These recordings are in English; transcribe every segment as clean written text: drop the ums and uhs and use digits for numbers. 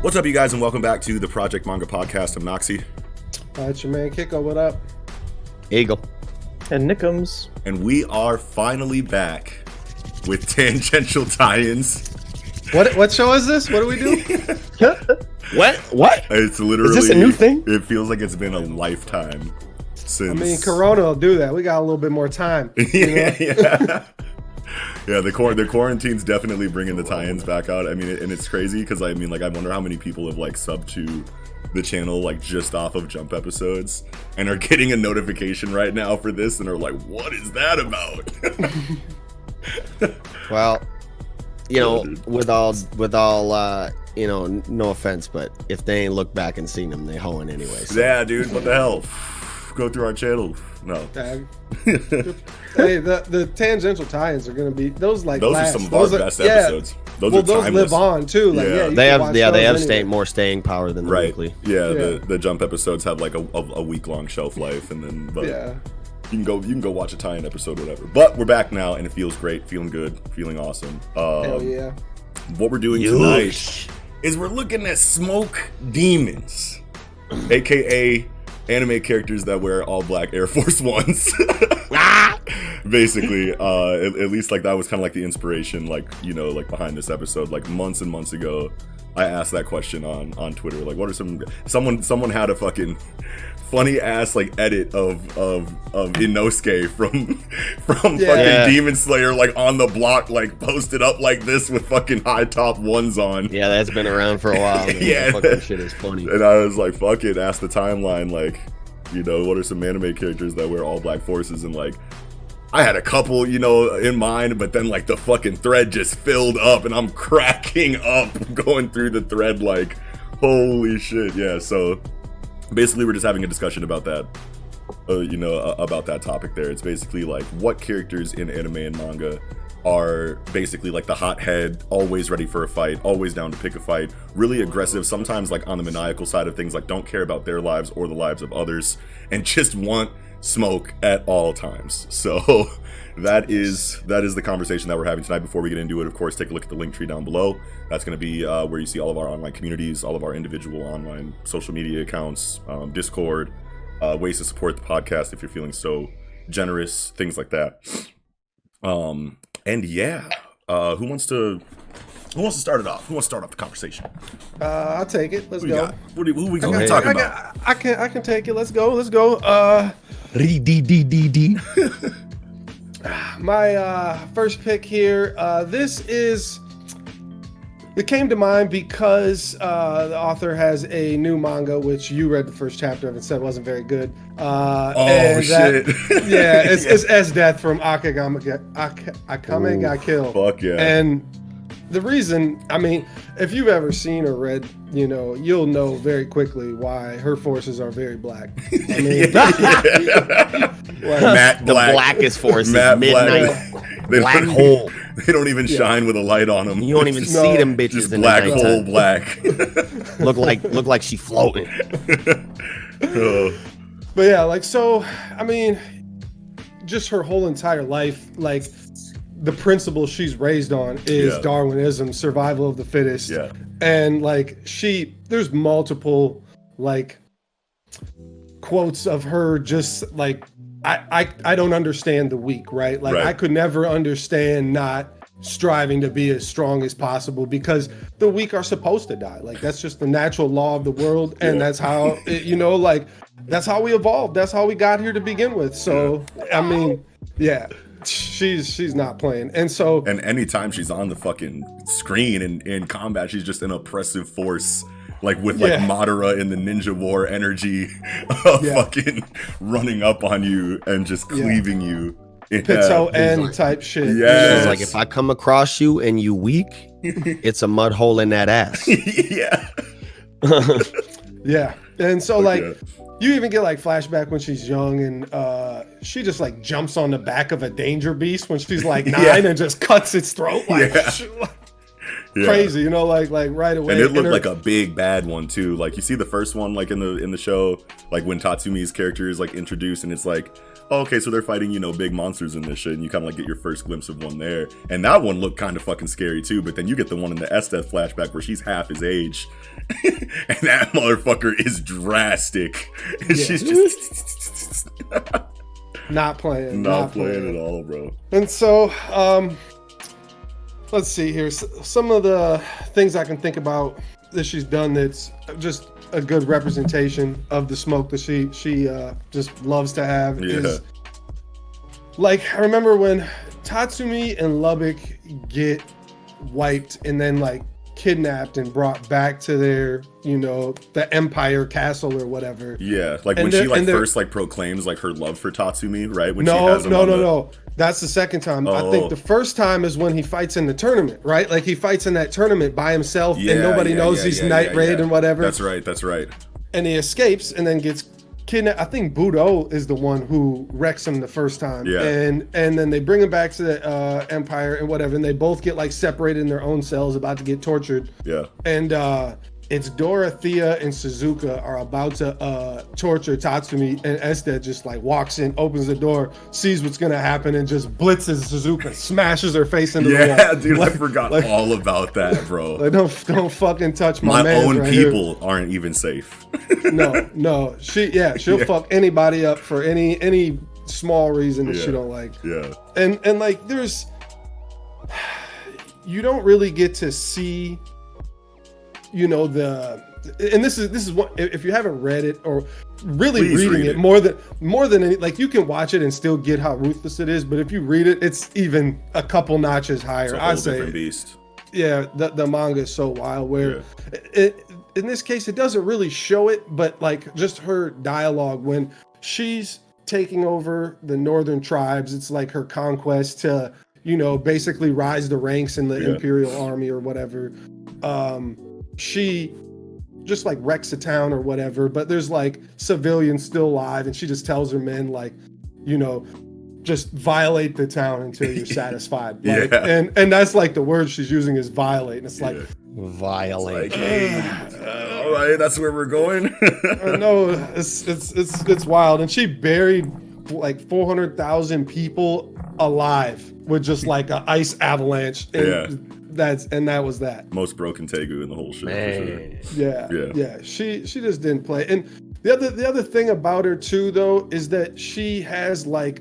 What's up, you guys, and welcome back to the Project Manga Podcast. I'm Noxie. It's your man Kiko. What up? Eagle. And Nickums. And we are finally back with Tangential tie-ins. What show is this? What do we do? What? It's literally... Is this a new thing? It feels like it's been a lifetime since... I mean, Corona will do that. We got a little bit more time. You know? Yeah, the quarantine's definitely bringing the tie-ins back out. I mean, and it's crazy because I mean, like, I wonder how many people have like subbed to the channel like just off of Jump episodes and are getting a notification right now for this and are like, "What is that about?" Well, you know, with all, you know, no offense, but if they ain't looked back and seen them, they hoeing anyway. So. Yeah, dude. What the hell? Go through our channel. No. Hey, the tangential tie-ins are gonna be those like those last. are some of our best episodes. Those are those timeless. live on too. Like, Yeah. They have anyway. more staying power than the weekly. Yeah, the Jump episodes have like a week-long shelf life, and then you can go watch a tie-in episode, whatever. But we're back now, and it feels great, feeling good, feeling awesome. Hell yeah! What we're doing tonight is we're looking at Smoke Demons, aka anime characters that wear all black Air Force Ones. Basically, at least like that was kind of like the inspiration, like, you know, like behind this episode. Like months and months ago, I asked that question on Twitter, like, what are someone had a fucking funny ass like edit of Inosuke from fucking Demon Slayer, like on the block, like posted up like this with fucking high top ones on. Yeah, that's been around for a while. Man. Yeah, that fucking shit is funny. And I was like, fuck it, ask the timeline, like, you know, what are some anime characters that wear all black forces? And like, I had a couple, you know, in mind, but then like the fucking thread just filled up and I'm cracking up going through the thread like, holy shit. Yeah, so basically we're just having a discussion about that, you know, about that topic there. It's basically like what characters in anime and manga are basically like the hothead, always ready for a fight, always down to pick a fight, really aggressive, sometimes like on the maniacal side of things, like don't care about their lives or the lives of others, and just want smoke at all times. So that is the conversation that we're having tonight. Before we get into it, of course, take a look at the link tree down below. That's going to be where you see all of our online communities, all of our individual online social media accounts, Discord, ways to support the podcast if you're feeling so generous, things like that. And yeah, who wants to start it off? Who wants to start off the conversation? I'll take it. Let's go. Who we gonna talk about? I can take it. Let's go. My first pick here. It came to mind because the author has a new manga, which you read the first chapter of and said wasn't very good. Shit. It's S Death from Akame Got Killed. Fuck yeah. And the reason, I mean, if you've ever seen or read, you know, you'll know very quickly why her forces are very black. I mean, Matte Black. The blackest force is midnight black hole. They don't even shine with a light on them. You don't even see them bitches just in black the hole nighttime. black. look like she floating. But yeah, like, so, I mean, just her whole entire life, like, the principle she's raised on is Darwinism, survival of the fittest. Yeah. And like there's multiple like quotes of her just like, I don't understand the weak, right? Like I could never understand not striving to be as strong as possible because the weak are supposed to die. Like that's just the natural law of the world. And that's how, you know, like that's how we evolved. That's how we got here to begin with. So, I mean, yeah. She's not playing. And anytime she's on the fucking screen in combat, she's just an oppressive force, like with like Madara in the Ninja War energy of fucking running up on you and just cleaving you. Pizzo N type shit. Yeah. She's like, if I come across you and you weak, it's a mud hole in that ass. Yeah. Yeah. And so like you even get like flashback when she's young and she just like jumps on the back of a danger beast when she's like 9 and just cuts its throat like crazy, you know, like right away. And it looked like a big bad one too. Like you see the first one like in the show, like when Tatsumi's character is like introduced and it's like, oh, okay, so they're fighting, you know, big monsters in this shit, and you kind of like get your first glimpse of one there. And that one looked kind of fucking scary too, but then you get the one in the Estes flashback where she's half his age. And that motherfucker is drastic. And she's just not playing at all, bro. And so let's see here. Some of the things I can think about that she's done that's just a good representation of the smoke that she just loves to have is like, I remember when Tatsumi and Lubbock get wiped and then like kidnapped and brought back to their, you know, the Empire Castle or whatever. Yeah, like when she like first like proclaims like her love for Tatsumi, right? When she has him no. That's the second time. I think the first time is when he fights in the tournament, right? Like he fights in that tournament by himself and nobody knows he's Night Raid and whatever. That's right. And he escapes and then gets kidnapped. I think Budo is the one who wrecks him the first time. Yeah. And then they bring him back to the Empire and whatever, and they both get like separated in their own cells, about to get tortured. Yeah. And it's Dorothea and Suzuka are about to torture Tatsumi, and Estes just like walks in, opens the door, sees what's gonna happen, and just blitzes Suzuka, smashes her face into the wall. Yeah, dude, I forgot all about that, bro. Like, don't fucking touch my own right people here. Aren't even safe. No, she'll fuck anybody up for any small reason that she don't like. Yeah, and like you don't really get to see, you know, and this is what, if you haven't read it or really reading it more than any, like you can watch it and still get how ruthless it is, but if you read it, it's even a couple notches higher. I'd say different beast. Yeah, the manga is so wild where in this case it doesn't really show it, but like just her dialogue when she's taking over the northern tribes, it's like her conquest to, you know, basically rise the ranks in the Imperial Army or whatever. She just like wrecks a town or whatever, but there's like civilians still alive, and she just tells her men, like, you know, just violate the town until you're satisfied. Like, and that's like the word she's using is violate, and it's like violate. It's like, hey, all right, that's where we're going. No, it's wild, and she buried like 400,000 people alive with just like an ice avalanche. And that was that. Most broken Tegu in the whole shit. For sure. Yeah. She just didn't play. And the other thing about her too, though, is that she has like,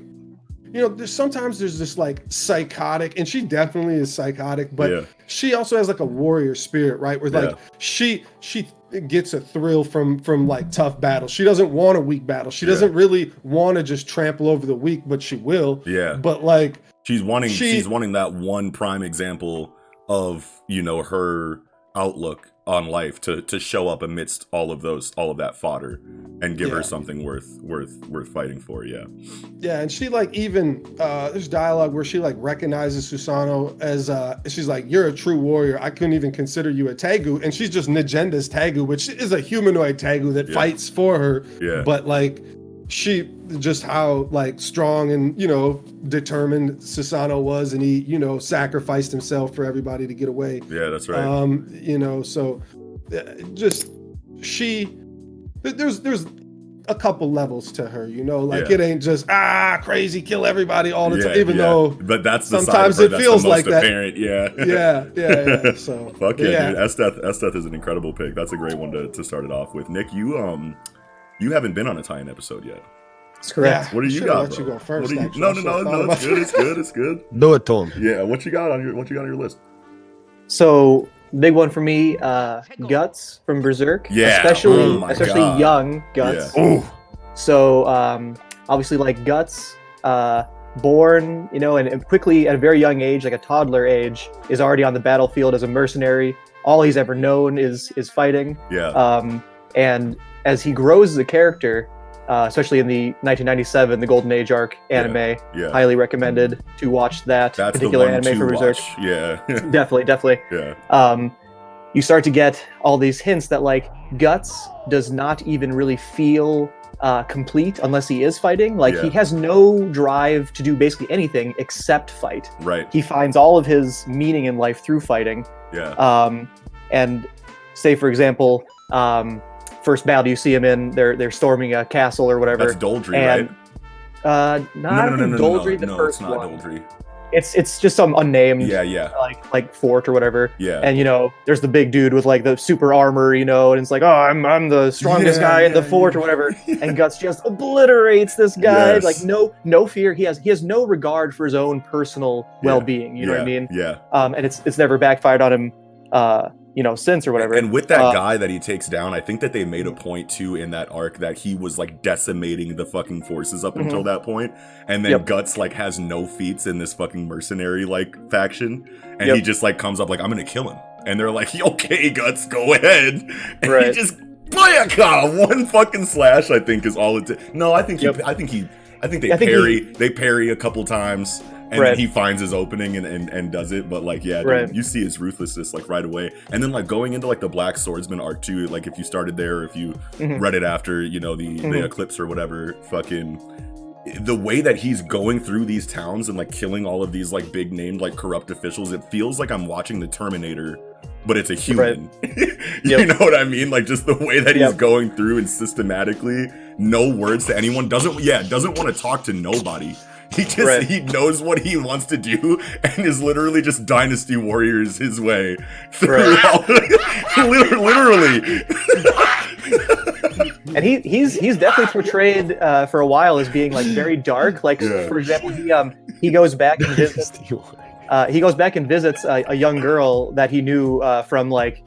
you know, sometimes there's this like psychotic, and she definitely is psychotic, but she also has like a warrior spirit, right? Where like she gets a thrill from like tough battles. She doesn't want a weak battle. She doesn't really want to just trample over the weak, but she will. Yeah. But like she's wanting that one prime example of, you know, her outlook on life to show up amidst all of that fodder and give her something worth fighting for. Yeah, and she like even there's dialogue where she like recognizes Susanoo as she's like, you're a true warrior, I couldn't even consider you a Tegu, and she's just Nagenda's Tegu, which is a humanoid Tegu that fights for her. But like she just how like strong and, you know, determined Susanoo was, and he, you know, sacrificed himself for everybody to get away. Yeah, that's right. You know, so just there's a couple levels to her, you know, like it ain't just crazy kill everybody all the time, even though but that's the sometimes side of her it feels that's the most like apparent. Yeah. So fuck yeah, dude. Estes is an incredible pick. That's a great one to start it off with. Nick, you haven't been on a tie-in episode yet. That's correct. What do you got? Let you go first. No. It's good. Do it to him. Yeah. What you got on your list? So big one for me, Guts from Berserk. Yeah. Especially young Guts. Yeah. So obviously like Guts, born, you know, and quickly at a very young age, like a toddler age, is already on the battlefield as a mercenary. All he's ever known is fighting. Yeah. And as he grows as a character, especially in the 1997, the Golden Age arc anime, highly recommended to watch that particular anime for Berserk. Yeah. Definitely. Yeah. you start to get all these hints that like Guts does not even really feel complete unless he is fighting. Like he has no drive to do basically anything except fight. Right. He finds all of his meaning in life through fighting. Yeah. And say for example, first battle you see him in, they're storming a castle or whatever. That's Doldry, right? No, Doldry, the first it's not one. Doldry. It's just some unnamed like fort or whatever. Yeah. And there's the big dude with like the super armor, and it's like, oh, I'm the strongest guy in the fort or whatever. And Guts just obliterates this guy. Yes. Like no fear. He has no regard for his own personal well-being. You know what I mean? Yeah. And it's never backfired on him since or whatever. And with that guy that he takes down, I think that they made a point too in that arc that he was like decimating the fucking forces up until that point. And then Guts like has no feats in this fucking mercenary like faction. And he just like comes up like, I'm gonna kill him. And they're like, okay, Guts, go ahead. And he just one fucking slash, I think, is all it No, I think they parry a couple times. And then he finds his opening and does it, but like dude, you see his ruthlessness like right away. And then like going into like the Black Swordsman arc too, like if you started there or if you read it after the Eclipse or whatever, fucking the way that he's going through these towns and like killing all of these like big named like corrupt officials, it feels like I'm watching the Terminator, but it's a human. You know what I mean? Like just the way that he's going through and systematically, no words to anyone, doesn't want to talk to nobody. He just he knows what he wants to do and is literally just Dynasty Warriors his way through literally. And he's definitely portrayed for a while as being like very dark. Like for example, he goes back and visits a young girl that he knew from like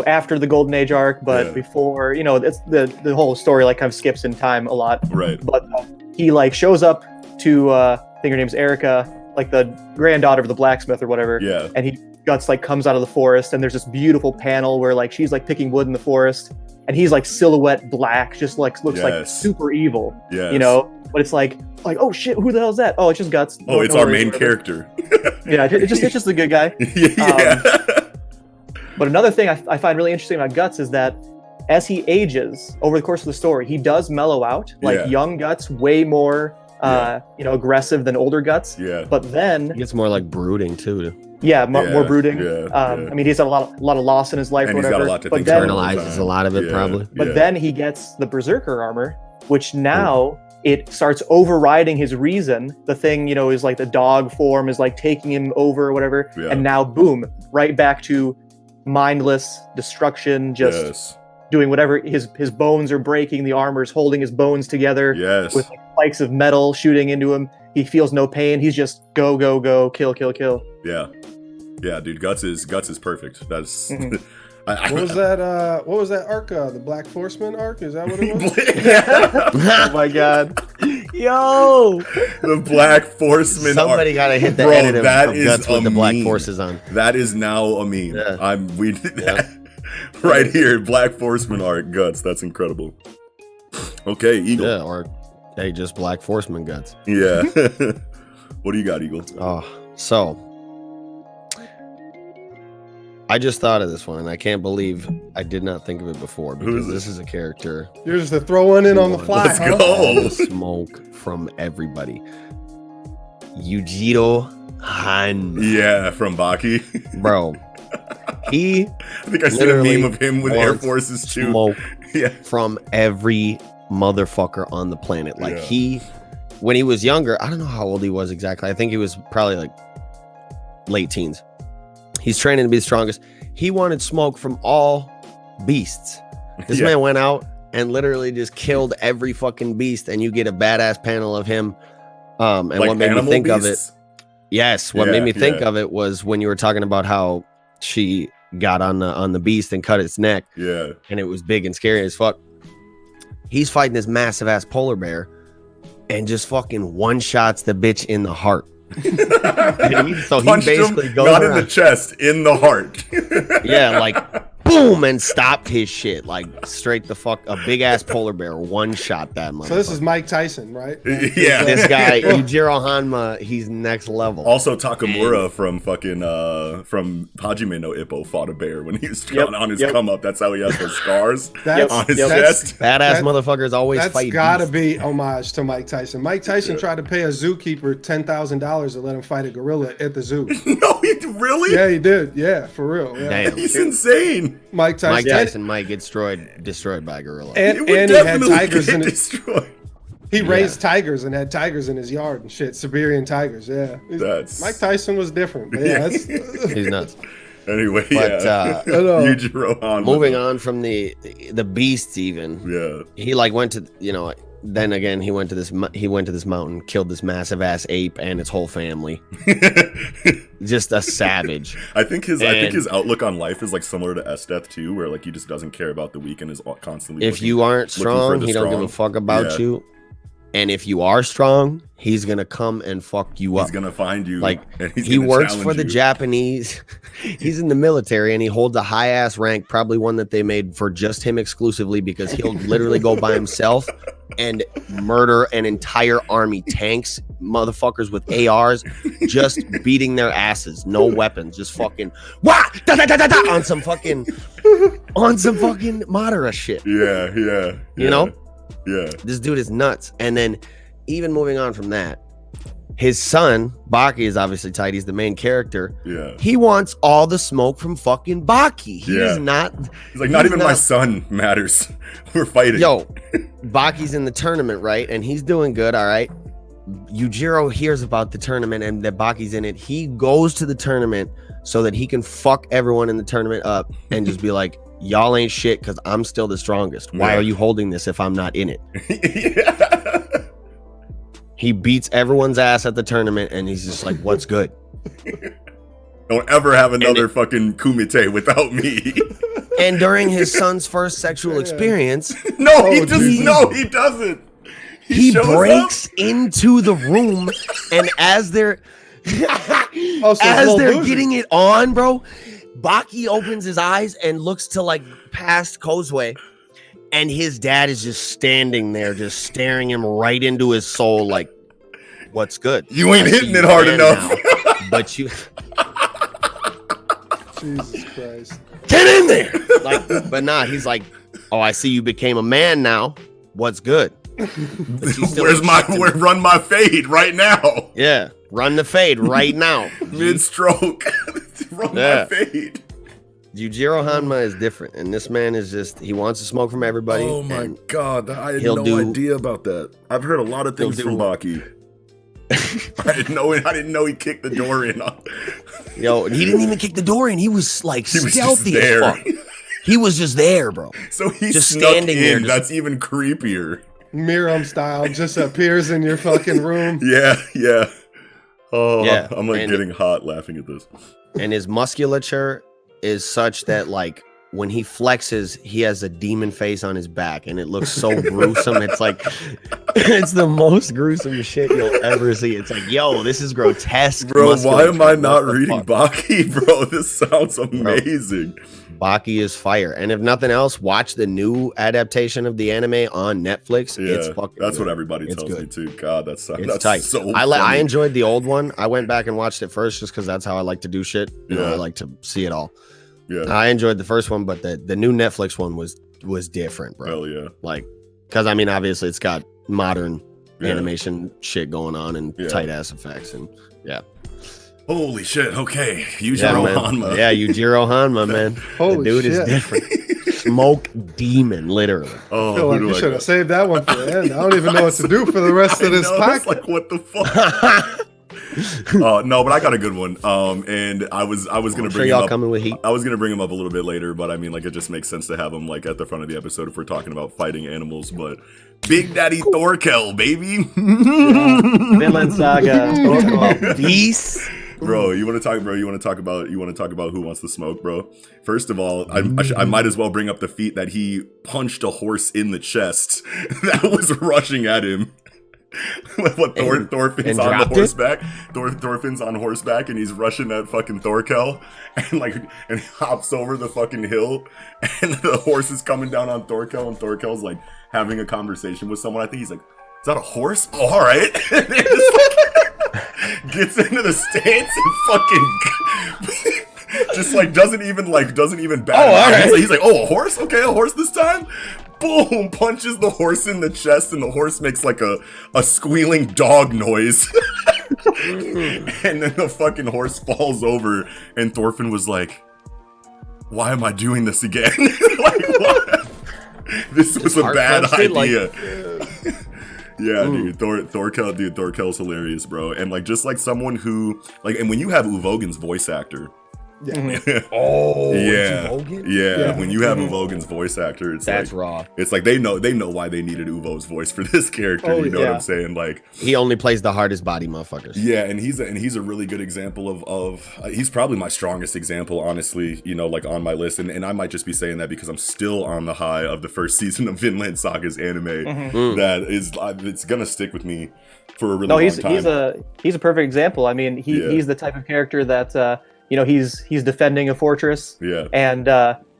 after the Golden Age arc, but before it's the whole story like kind of skips in time a lot. Right. But he like shows up to I think her name's Erica, like the granddaughter of the blacksmith or whatever. Yeah. And Guts like comes out of the forest, and there's this beautiful panel where like she's like picking wood in the forest, and he's like silhouette black, just like looks like super evil. Yeah. But it's like oh shit, who the hell is that? Oh, it's just Guts. Oh, it's our main character. It's just a good guy. But another thing I find really interesting about Guts is that as he ages over the course of the story, he does mellow out. Like young Guts, way more aggressive than older Guts. Yeah. But then he gets more like brooding too. Yeah, more brooding. I mean, he's had a lot of loss in his life. And or whatever, he's got a lot to think. Internalizes a lot of it probably. But then he gets the Berserker armor, which now it starts overriding his reason. The thing, is like the dog form is like taking him over or whatever. Yeah. And now, boom, right back to mindless destruction, just doing whatever. His bones are breaking, the armor's holding his bones together with like spikes of metal shooting into him. He feels no pain. He's just go, kill. Yeah, dude, Guts is perfect. That's what was that arc? The Black Forceman arc? Is that what it was? Oh my god. Yo, the Black Forceman. Somebody gotta hit the edit of Guts with the Black Forces on. That is now a meme. Yeah. We did that right here. Black Forceman arc Guts. That's incredible. Okay, Eagle. Yeah, or hey, just Black Forceman Guts. Yeah. What do you got, Eagle? So I just thought of this one, and I can't believe I did not think of it before, because this is a character. You're just throwing in on the fly. Let's go. Smoke from everybody. Yujiro Han. Yeah, from Baki. Bro. I think I seen a meme of him with Air Forces too. Smoke from every motherfucker on the planet. Like when he was younger, I don't know how old he was exactly. I think he was probably like late teens. He's training to be the strongest. He wanted smoke from all beasts. This man went out and literally just killed every fucking beast, and you get a badass panel of him. And like what made me think of it, what made me think of it was when you were talking about how she got on the beast and cut its neck. Yeah. And it was big and scary as fuck. He's fighting this massive ass polar bear and just fucking one-shots the bitch in the heart. So he basically goes not in the chest, in the heart. Yeah, like boom, and stopped his shit like straight the fuck. A big ass polar bear one shot that motherfucker. So this is Mike Tyson, right? Yeah, this guy Yujiro Hanma, he's next level. Also, Takamura from fucking from Hajime no Ippo fought a bear when he was on his come up. That's how he has those scars on his chest. Badass motherfuckers always fight. That's gotta be homage to Mike Tyson. Mike Tyson tried to pay a zookeeper $10,000 to let him fight a gorilla at the zoo. No, he really? Yeah, he did. Yeah, for real. Yeah. Damn. He's insane. Mike Tyson might get destroyed by a gorilla. And he had tigers in his. He raised tigers and had tigers in his yard and shit. Siberian tigers. Yeah. Mike Tyson was different. But yeah, he's nuts. Anyway, but Yujiro Hanma. Moving on from the beasts, even. Yeah. He like went to Then again, he went to this mountain, killed this massive ass ape and its whole family. Just a savage. I think his outlook on life is like similar to Esteth too, where like he just doesn't care about the weak and is constantly. If you aren't strong, he don't give a fuck about you. And if you are strong, he's gonna come and fuck you up. He's gonna find you. Like he works for the Japanese. He's in the military and he holds a high ass rank, probably one that they made for just him exclusively, because he'll literally go by himself and murder an entire army, tanks, motherfuckers with ARs, just beating their asses, no weapons, just fucking on some fucking Madara shit. Yeah. You know? Yeah. This dude is nuts. And then even moving on from that, his son, Baki, is obviously tight. He's the main character. Yeah. He wants all the smoke from fucking Baki. He's not. He's like, not even my son matters. We're fighting. Yo, Baki's in the tournament, right? And he's doing good, all right? Yujiro hears about the tournament and that Baki's in it. He goes to the tournament so that he can fuck everyone in the tournament up and just be like, y'all ain't shit because I'm still the strongest. Why are you holding this if I'm not in it? He beats everyone's ass at the tournament and he's just like, what's good? Don't ever have another fucking kumite without me. And during his son's first sexual experience, he doesn't. He breaks into the room, and as they're getting it on, bro, Baki opens his eyes and looks to like past Kozue, and his dad is just standing there, just staring him right into his soul, like, "What's good? You ain't hitting it hard enough." Now, but you, Jesus Christ, get in there! Like, but nah, he's like, "Oh, I see you became a man now. What's good?" Run my fade right now. Yeah, run the fade right now. Mid-stroke. Run my fade. Yujiro Hanma is different, and this man is just, he wants to smoke from everybody. Oh my god, I had no idea about that. I've heard a lot of things from Baki. I didn't know he kicked the door in. Yo, he didn't even kick the door in. He was like stealthy as fuck. He was just there, bro. So he's just standing there. That's even creepier. Miriam style just appears in your fucking room. Yeah. Oh, yeah. I'm like getting hot laughing at this. And his musculature is such that like when he flexes, he has a demon face on his back, and it looks so gruesome. It's like, it's the most gruesome shit you'll ever see. It's like, yo, this is grotesque. Bro, why am I not reading Baki, bro? This sounds amazing. Bro, Baki is fire. And if nothing else, watch the new adaptation of the anime on Netflix. Yeah, it's fucking that's good. what everybody tells me too. God, that's tight. So I enjoyed the old one. I went back and watched it first just because that's how I like to do shit. You know, I like to see it all. Yeah, I enjoyed the first one, but the new Netflix one was different, bro. Hell yeah. Like, because I mean, obviously it's got modern animation shit going on and tight ass effects, and holy shit. Okay, Yujiro Hanma. Yeah, Yujiro Hanma, man. Holy the dude shit. is different. Smoke demon, literally. I feel like you should have saved that one for the end. I don't even know what to do for the rest of this pack. Like, what the fuck? No, but I got a good one. And I was gonna bring him up. Coming with heat. I was gonna bring him up a little bit later, but I mean, like, it just makes sense to have him like at the front of the episode if we're talking about fighting animals. But Big Daddy Thorkel, baby. Vinland Saga. Beast. Bro, you want to talk about who wants to smoke, bro? First of all, I might as well bring up the feat that he punched a horse in the chest that was rushing at him. What Thorfinn's on the dropped it? horseback. Thorfinn's on horseback and he's rushing at fucking Thorkel and he hops over the fucking hill and the horse is coming down on Thorkel and Thorkel's like having a conversation with someone. I think he's like, is that a horse? Oh, all right. And he just like, gets into the stance and fucking just like doesn't even bat. Oh, all right. He's like, oh, a horse? Okay, a horse this time? Boom! Punches the horse in the chest, and the horse makes like a squealing dog noise. And then the fucking horse falls over, and Thorfinn was like, "Why am I doing this again? Like, what? This was a bad idea." Yeah, dude, Thorkel's hilarious, bro. And like just like someone who like, and when you have Uvogen's voice actor. Yeah. Oh, yeah. When you have Uvogen's voice actor, that's raw. It's like they know why they needed Uvo's voice for this character. You know what I'm saying? Like he only plays the hardest body motherfuckers. Yeah, and he's a really good example of he's probably my strongest example, honestly. You know, like on my list, and I might just be saying that because I'm still on the high of the first season of Vinland Saga's anime. That is, it's gonna stick with me for a really long time. He's a perfect example. I mean, he's the type of character that. You know, he's defending a fortress. Yeah. And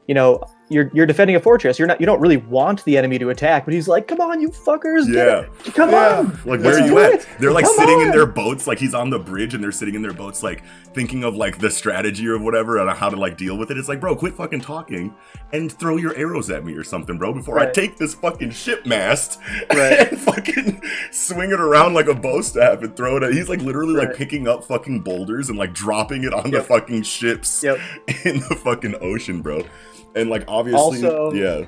you know, you're defending a fortress. You don't really want the enemy to attack, but he's like, "Come on, you fuckers! Yeah. Come on! Like, where are you at?" They're like sitting in their boats, like he's on the bridge, and they're sitting in their boats, like thinking of like the strategy or whatever and how to like deal with it. It's like, bro, quit fucking talking and throw your arrows at me or something, bro, before I take this fucking ship mast and fucking swing it around like a bow staff and throw it at. He's like literally like picking up fucking boulders and like dropping it on the fucking ships in the fucking ocean, bro. And like obviously, also, yeah,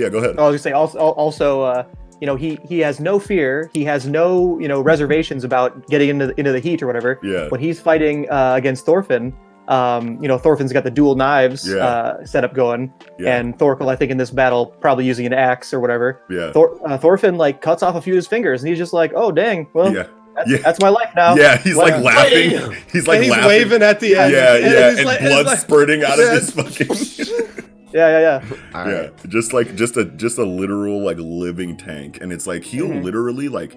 go ahead. I was gonna say also, you know, he has no fear. He has no reservations about getting into the heat or whatever. Yeah. When he's fighting against Thorfinn, you know, Thorfinn's got the dual knives set up going, and Thorkel, I think in this battle, probably using an axe or whatever. Yeah. Thorfinn like cuts off a few of his fingers, and he's just like, oh dang, well. Yeah. That's my life now. Yeah, he's like laughing. He's like laughing. Waving at the end. Yeah, and blood spurting out of his fucking. Yeah. Just a literal like living tank, and it's like he'll literally like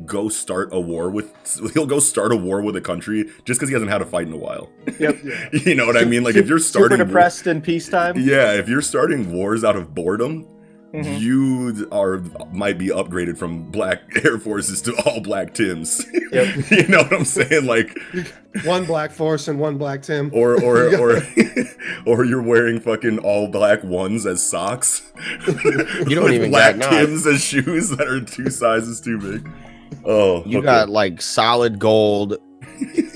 go start a war with a country just because he hasn't had a fight in a while. Yep. You know what I mean? Like if you're starting super depressed in peacetime. Yeah, if you're starting wars out of boredom. You might be upgraded from black Air Forces to all black Tims. Yep. You know what I'm saying? Like one black force and one black Tim. Or you're wearing fucking all black ones as socks. You don't even black got Tims as shoes that are 2 sizes too big. Oh, you got like solid gold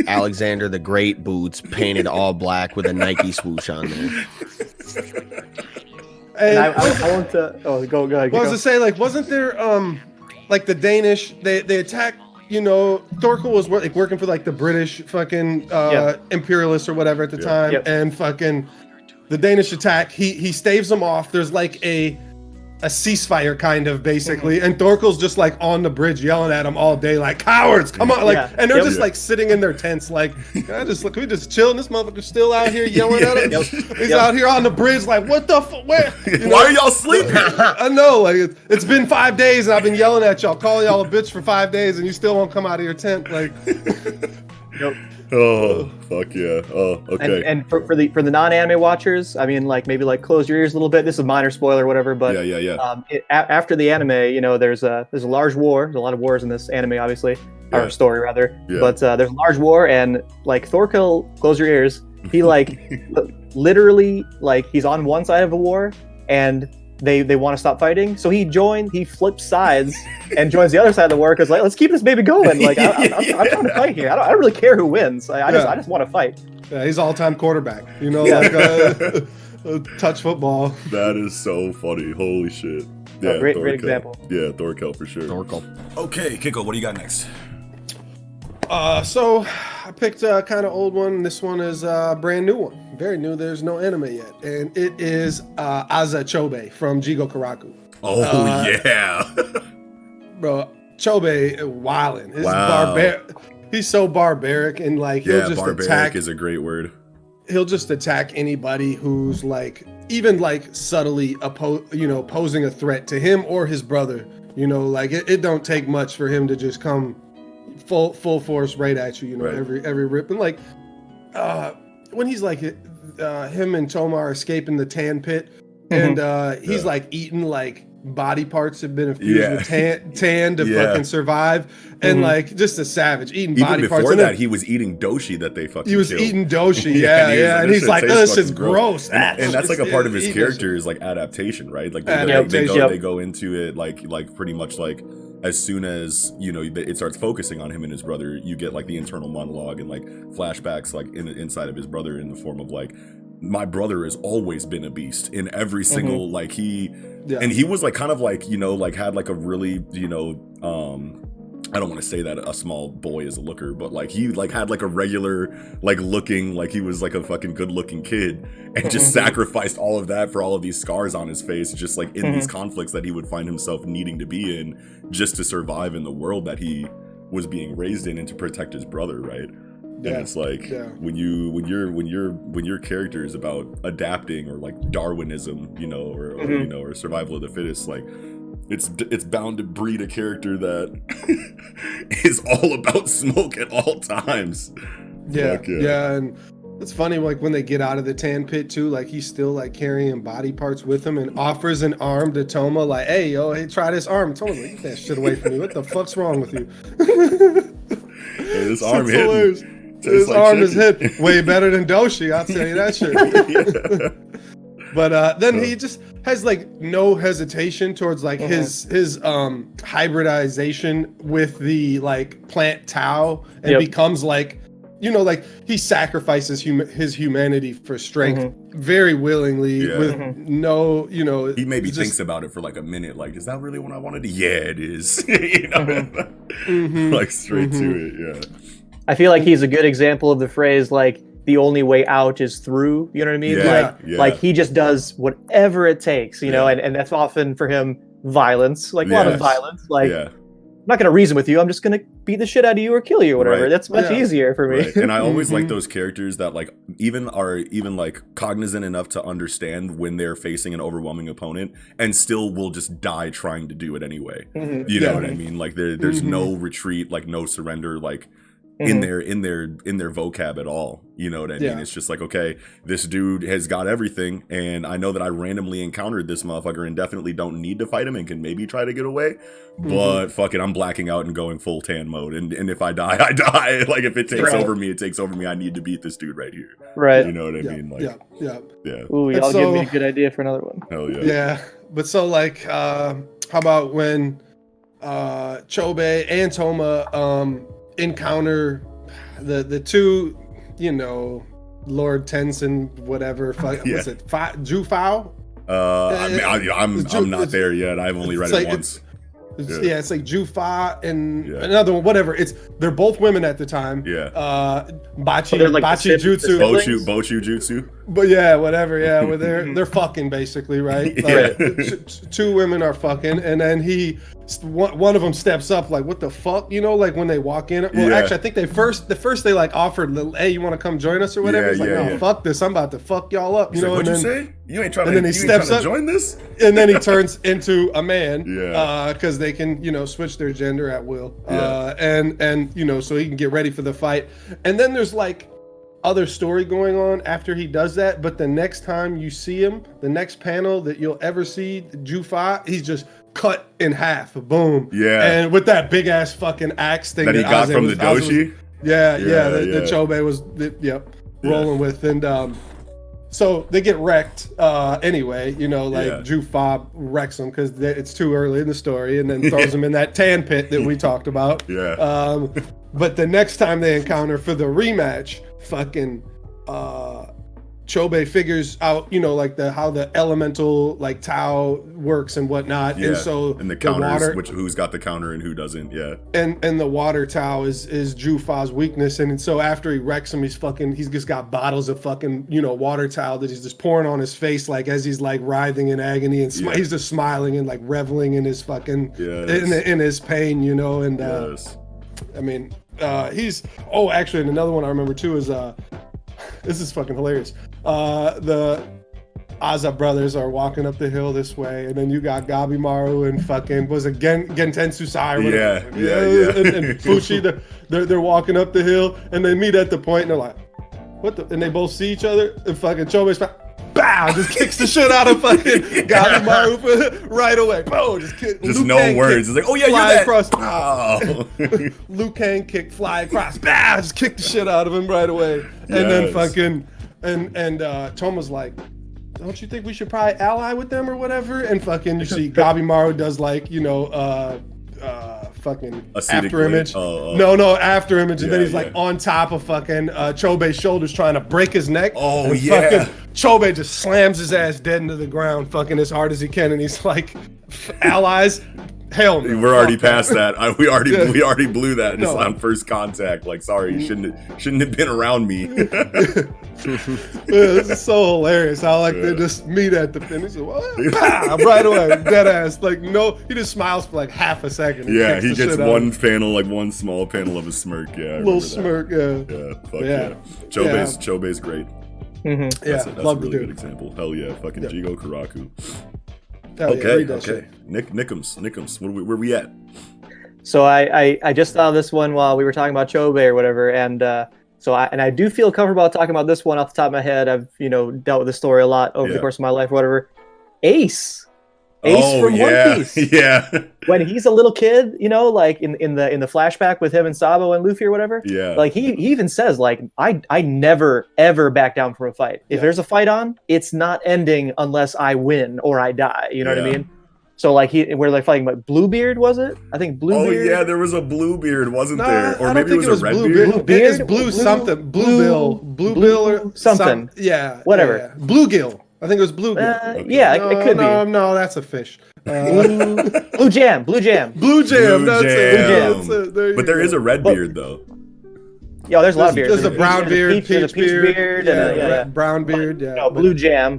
Alexander the Great boots painted all black with a Nike swoosh on there. And I want to. Oh, go ahead. What was to say? Like, wasn't there like the Danish? They attacked. You know, Thorkel was working for like the British fucking imperialists or whatever at the time, and fucking the Danish attack. He staves them off. There's like a ceasefire kind of basically, and Thorkel's just like on the bridge yelling at them all day like cowards, come on, like, and they're just like sitting in their tents like, can we just chill? And this motherfucker's still out here yelling at him. He's out here on the bridge like, what the fuck? Where? Why are y'all sleeping? I know, like it's been 5 days and I've been yelling at y'all, calling y'all a bitch for 5 days, and you still won't come out of your tent, like. Oh fuck yeah! Oh okay. And for the non-anime watchers, I mean, like maybe like close your ears a little bit. This is a minor spoiler, whatever. But after the anime, you know, there's a large war. There's a lot of wars in this anime, obviously, or story rather. Yeah. But there's a large war, and like Thorkel, close your ears. He like literally like he's on one side of a war, and they want to stop fighting, so he flips sides and joins the other side of the war because like, let's keep this baby going. Like I'm trying to fight here. I don't really care who wins. I just want to fight. Yeah, he's all-time quarterback. You know, like touch football. That is so funny. Holy shit. Yeah, great example. Yeah, Thorkel for sure. Thorkel. Okay, Kiko, what do you got next? So I picked a kind of old one. This one is a brand new one. Very new. There's no anime yet. And it is Asa Chobe from Jigo Karaku. Oh, yeah. Bro, Chobe wildin'. He's so barbaric, and like he'll just barbaric attack. Is a great word. He'll just attack anybody who's like, even like subtly posing a threat to him or his brother. You know, like it don't take much for him to just come full force right at you. You know, every rip. And like when he's like him and Toma are escaping the tan pit, and he's like eating like body parts have been infused with tan to fucking survive, and like just a savage eating even body before parts. that, he was eating doshi that they fucking. He was killed. eating doshi, and he's like, "Oh, this is gross." And that's like a part of his character is like adaptation, right? Like they go into it like pretty much like as soon as you know it starts focusing on him and his brother, you get like the internal monologue and like flashbacks like inside of his brother in the form of like, my brother has always been a beast in every single like and he was like kind of like, you know, like had like a really, you know, I don't want to say that a small boy is a looker, but like he like had like a regular like looking like he was like a fucking good looking kid, and just sacrificed all of that for all of these scars on his face, just like in these conflicts that he would find himself needing to be in just to survive in the world that he was being raised in and to protect his brother, right? And it's like when your character is about adapting or like Darwinism, you know, or you know, or survival of the fittest, like it's bound to breed a character that is all about smoke at all times. And it's funny, like when they get out of the tan pit too, like he's still like carrying body parts with him and offers an arm to Toma, like, hey, try this arm. Toma's like, get that shit away from me. What the fuck's wrong with you? This arm hitting. His arm is hit way better than Doshi, I'll tell you that shit. But then he just has like no hesitation towards like his hybridization with the like plant Tao, and becomes like, you know, like he sacrifices his humanity for strength very willingly with no, you know. He maybe thinks about it for like a minute, like, is that really what I wanted to? Yeah, it is. You know, like straight to it. Yeah. I feel like he's a good example of the phrase, like, the only way out is through, you know what I mean? Like he just does whatever it takes, you know, and that's often for him violence, like a lot of violence. Like, I'm not going to reason with you. I'm just going to beat the shit out of you or kill you or whatever. That's much easier for me. And I always like those characters that like even like cognizant enough to understand when they're facing an overwhelming opponent and still will just die trying to do it anyway. You know what I mean? Like there's no retreat, like no surrender, like in their vocab at all. You know what I mean? It's just like, okay, this dude has got everything, and I know that I randomly encountered this motherfucker and definitely don't need to fight him and can maybe try to get away, but fuck it, I'm blacking out and going full tan mode, and if I die, I die. Like if it takes over me, it takes over me. I need to beat this dude right here. Right. You know what I mean? Like, Ooh, y'all give me a good idea for another one. Hell yeah. Yeah. But so like how about when Chobe and Toma encounter the two, you know, Lord Tenzin, whatever. Was it Jufao? I'm not there yet. I've only read it once. It's like Jufa and another one, whatever. They're both women at the time. Bachi Jutsu. Boshu Jutsu. But yeah, whatever. Yeah, where they're fucking basically, right? Two women are fucking, and then one of them steps up like, what the fuck, you know, like when they walk in. Well, actually, I think the first they like offered, hey, you want to come join us or whatever? It's like, no, fuck this, I'm about to fuck y'all up. You know, what'd you say? You ain't trying to. And then he steps up, join this. And then he turns into a man, because they can, you know, switch their gender at will, and you know, so he can get ready for the fight. And then there's like other story going on after he does that, but the next time you see him, the next panel that you'll ever see Jufa, he's just cut in half. Boom. And with that big ass fucking axe thing that he got from the doshi. The Chobe was rolling with, and so they get wrecked anyway, you know, like Jufa wrecks them because it's too early in the story, and then throws them in that tan pit that we talked about. But the next time they encounter for the rematch, fucking Chobe figures out, you know, like how the elemental like Tao works and whatnot, and so the counters, who's got the counter and who doesn't, and the water Tao is Jufa's weakness, and so after he wrecks him, he's just got bottles of fucking, you know, water Tao that he's just pouring on his face, like as he's like writhing in agony, and he's just smiling and like reveling in his fucking in his pain, you know, and I mean, actually, and another one I remember too is this is fucking hilarious. Aza brothers are walking up the hill this way, and then you got Gabimaru and fucking Genten Susai or whatever. Yeah. And Fushi, they're walking up the hill, and they meet at the point, and they're like, "What the?" And they both see each other, and fucking Chobei's bow, just kicks the shit out of fucking Gabimaru right away. Boom, just Luke no Kang words. It's like, oh yeah, you're that. Across. Oh. Liu Kang kick, fly across. Bow, just kick the shit out of him right away. And then fucking and Toma's like, don't you think we should probably ally with them or whatever? And fucking you see Gabimaru does like, you know, fucking after image. No, after image. And then he's like on top of fucking Chobei's shoulders trying to break his neck. Oh, and yeah. Fucking Chobei just slams his ass dead into the ground fucking as hard as he can. And he's like, allies? Hell no. We're already past that. We already blew that just on first contact. Like, sorry, you shouldn't have been around me. This is so hilarious how like they just meet at the finish. Right away, dead ass. Like no, he just smiles for like half a second. Yeah, he gets one panel, like one small panel of a smirk. Yeah, little smirk. Yeah. Fuck yeah. Chobei's great. Mm-hmm. That's love a really good example. Hell yeah, fucking Jigo Karaku. Okay. Nickums. Where we at? So I just thought of this one while we were talking about Chobei or whatever, and I do feel comfortable talking about this one off the top of my head. I've dealt with this story a lot over the course of my life, or whatever. Ace from One Piece. Yeah. When he's a little kid, like in the flashback with him and Sabo and Luffy or whatever. Yeah. Like he even says like I never ever back down from a fight. If there's a fight on, it's not ending unless I win or I die. You know what I mean? So like where they're fighting, like Bluebeard, was it? I think Bluebeard. Oh yeah, there was a Bluebeard, wasn't there? Or maybe it was a Redbeard. It's Blue something. Blue Bill or something. Yeah. Whatever. Yeah. Bluegill. I think it was bluegill. Okay. Yeah, it could be. No, that's a fish. Blue Jam. Blue Jam. That's it. But there is a Redbeard though. Yeah, there's a lot of beards. There's a brown beard, peach beard, and brown beard. Yeah. No, Blue Jam.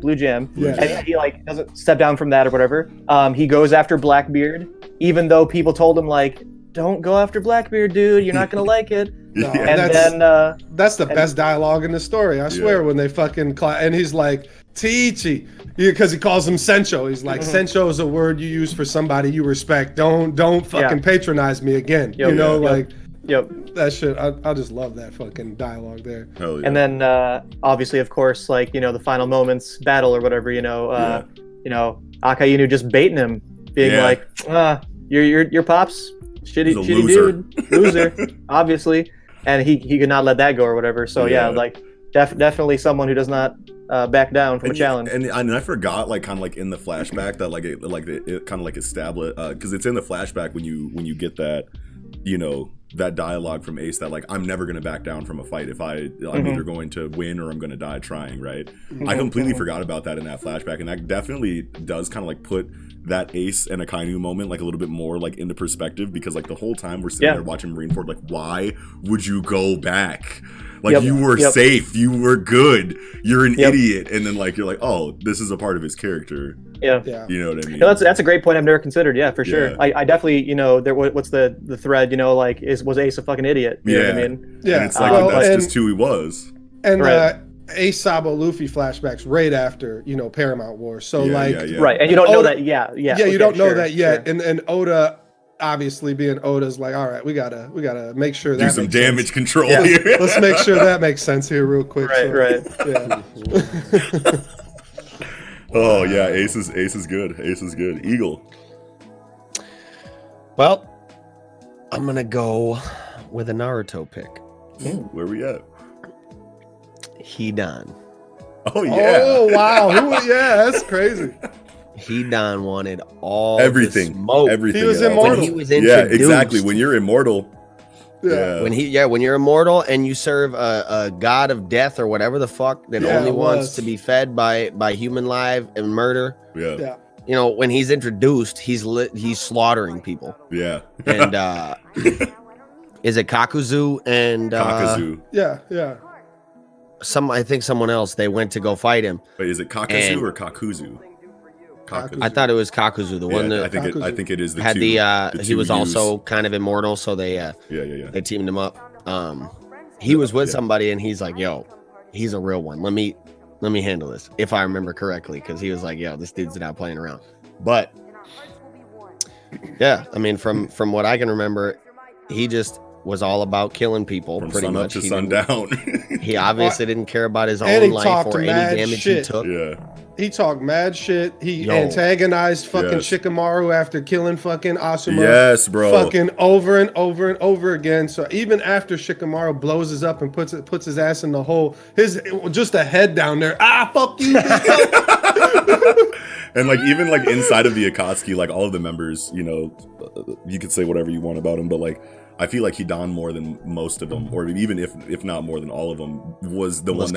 Yeah. And he like doesn't step down from that or whatever. He goes after Blackbeard, even though people told him like, "Don't go after Blackbeard, dude. You're not gonna like it." No, and that's the best dialogue in the story. I swear when they fucking and he's like Teiichi because he calls him Sencho. He's like Sencho is a word you use for somebody you respect. Don't fucking patronize me again. Yep. That shit. I just love that fucking dialogue there. Hell yeah. And then obviously, of course, like the final moments battle or whatever. Akainu just baiting him, being like, your pops shitty dude, loser, obviously, and he could not let that go or whatever. So definitely someone who does not back down from a challenge. And I forgot, like, kind of like in the flashback that it kind of like established because it's in the flashback when you get that, that dialogue from Ace that like, I'm never gonna back down from a fight if I'm either going to win or I'm gonna die trying, right? I completely forgot about that in that flashback, and that definitely does kind of like put that Ace and Akainu moment like a little bit more like into perspective, because like the whole time we're sitting there watching Marineford, like, why would you go back? Like you were safe, you were good, you're an idiot, and then like you're like, oh, this is a part of his character. Yeah. You know what I mean? No, that's a great point I've never considered. Yeah, for sure. I definitely, what's the thread? Like, was Ace a fucking idiot? You know what I mean? Yeah. And it's like that's just who he was. And Ace, Sabo, Luffy flashbacks right after Paramount Wars. So right, and you don't know that. Yeah. You don't know that yet. Sure. And Oda, obviously being Oda's like, all right, we gotta make sure that do some damage control here. Let's make sure that makes sense here real quick. Right. Yeah. Oh yeah, Ace is good. Ace is good. Eagle. Well, I'm gonna go with a Naruto pick. Where we at? Hidan. Oh yeah. Oh wow. That's crazy. Hidan wanted all everything. The smoke. Everything. He was immortal. When he was introduced. Yeah, exactly. When you're immortal. Yeah. When you're immortal and you serve a god of death or whatever the fuck that only wants to be fed by human life and murder. Yeah. When he's introduced, he's slaughtering people. Yeah. And is it Kakuzu and Kakuzu? Yeah. I think someone else, they went to go fight him. Wait, is it Kakuzu or Kakuzu? Kakuzu. I thought it was Kakuzu, the one that I think it is the had two, the he was also kind of immortal, so they they teamed him up. He was with somebody and he's like, yo, he's a real one. Let me let me handle this, if I remember correctly, because he was like, yo, this dude's not playing around. But yeah, I mean, from what I can remember, he just was all about killing people from pretty sun much. up to sundown. He obviously didn't care about his And own he life talked or any mad damage shit. he took. Yeah. He talked mad shit. He antagonized fucking Shikamaru after killing fucking Asuma. Yes, bro. Fucking over and over and over again. So even after Shikamaru blows us up and puts his ass in the hole, just a head down there. Ah, fuck you. And like even like inside of the Akatsuki, like all of the members, you know, you could say whatever you want about him, but like I feel like Hidan more than most of them, or even if not more than all of them, was the one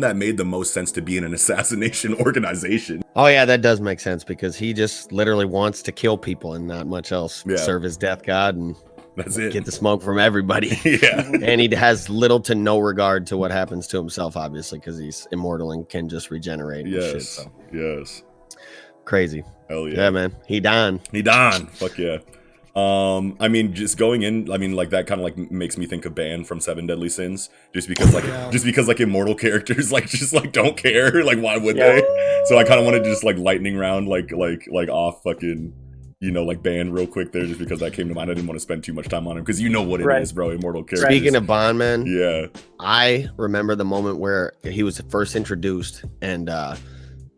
that made the most sense to be in an assassination organization. Oh yeah, that does make sense because he just literally wants to kill people and not much else. Yeah. Serve his death god and that's it. Get the smoke from everybody. Yeah. And he has little to no regard to what happens to himself, obviously, because he's immortal and can just regenerate. Yes. And shit, so. Yes. Crazy. Hell yeah. Yeah, man. Hidan. Fuck yeah. I mean, just going in, I mean, like that kind of like makes me think of Ban from Seven Deadly Sins, just because like immortal characters like just like don't care, like why would they? So I kind of wanted to just like lightning round like off fucking, you know, like Ban real quick there, just because that came to mind. I didn't want to spend too much time on him because you know what it is, bro. Immortal characters. Speaking of Ban, man, yeah, I remember the moment where he was first introduced and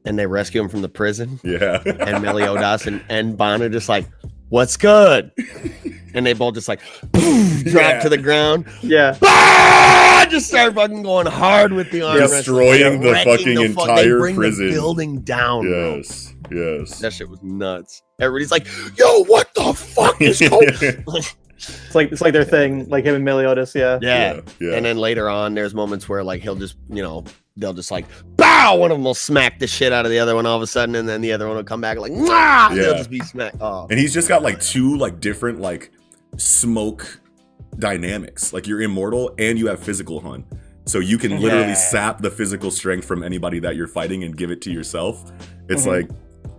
they rescue him from the prison. Yeah, and Meliodas and Ban are just like, what's good? And they both just like drop to the ground. Yeah. Just start fucking going hard with the arm. Destroying the fucking entire they bring prison. The building down. Yes. Bro. Yes. That shit was nuts. Everybody's like, yo, what the fuck is going on? It's like their thing, like him and Meliodas, yeah. And then later on, there's moments where like he'll just, you know, they'll just like, bow! One of them will smack the shit out of the other one all of a sudden, and then the other one will come back like, nah! They'll just be smacked. Oh. And he's just got like two like different like smoke dynamics. Like you're immortal and you have physical hunt. So you can literally sap the physical strength from anybody that you're fighting and give it to yourself. It's like,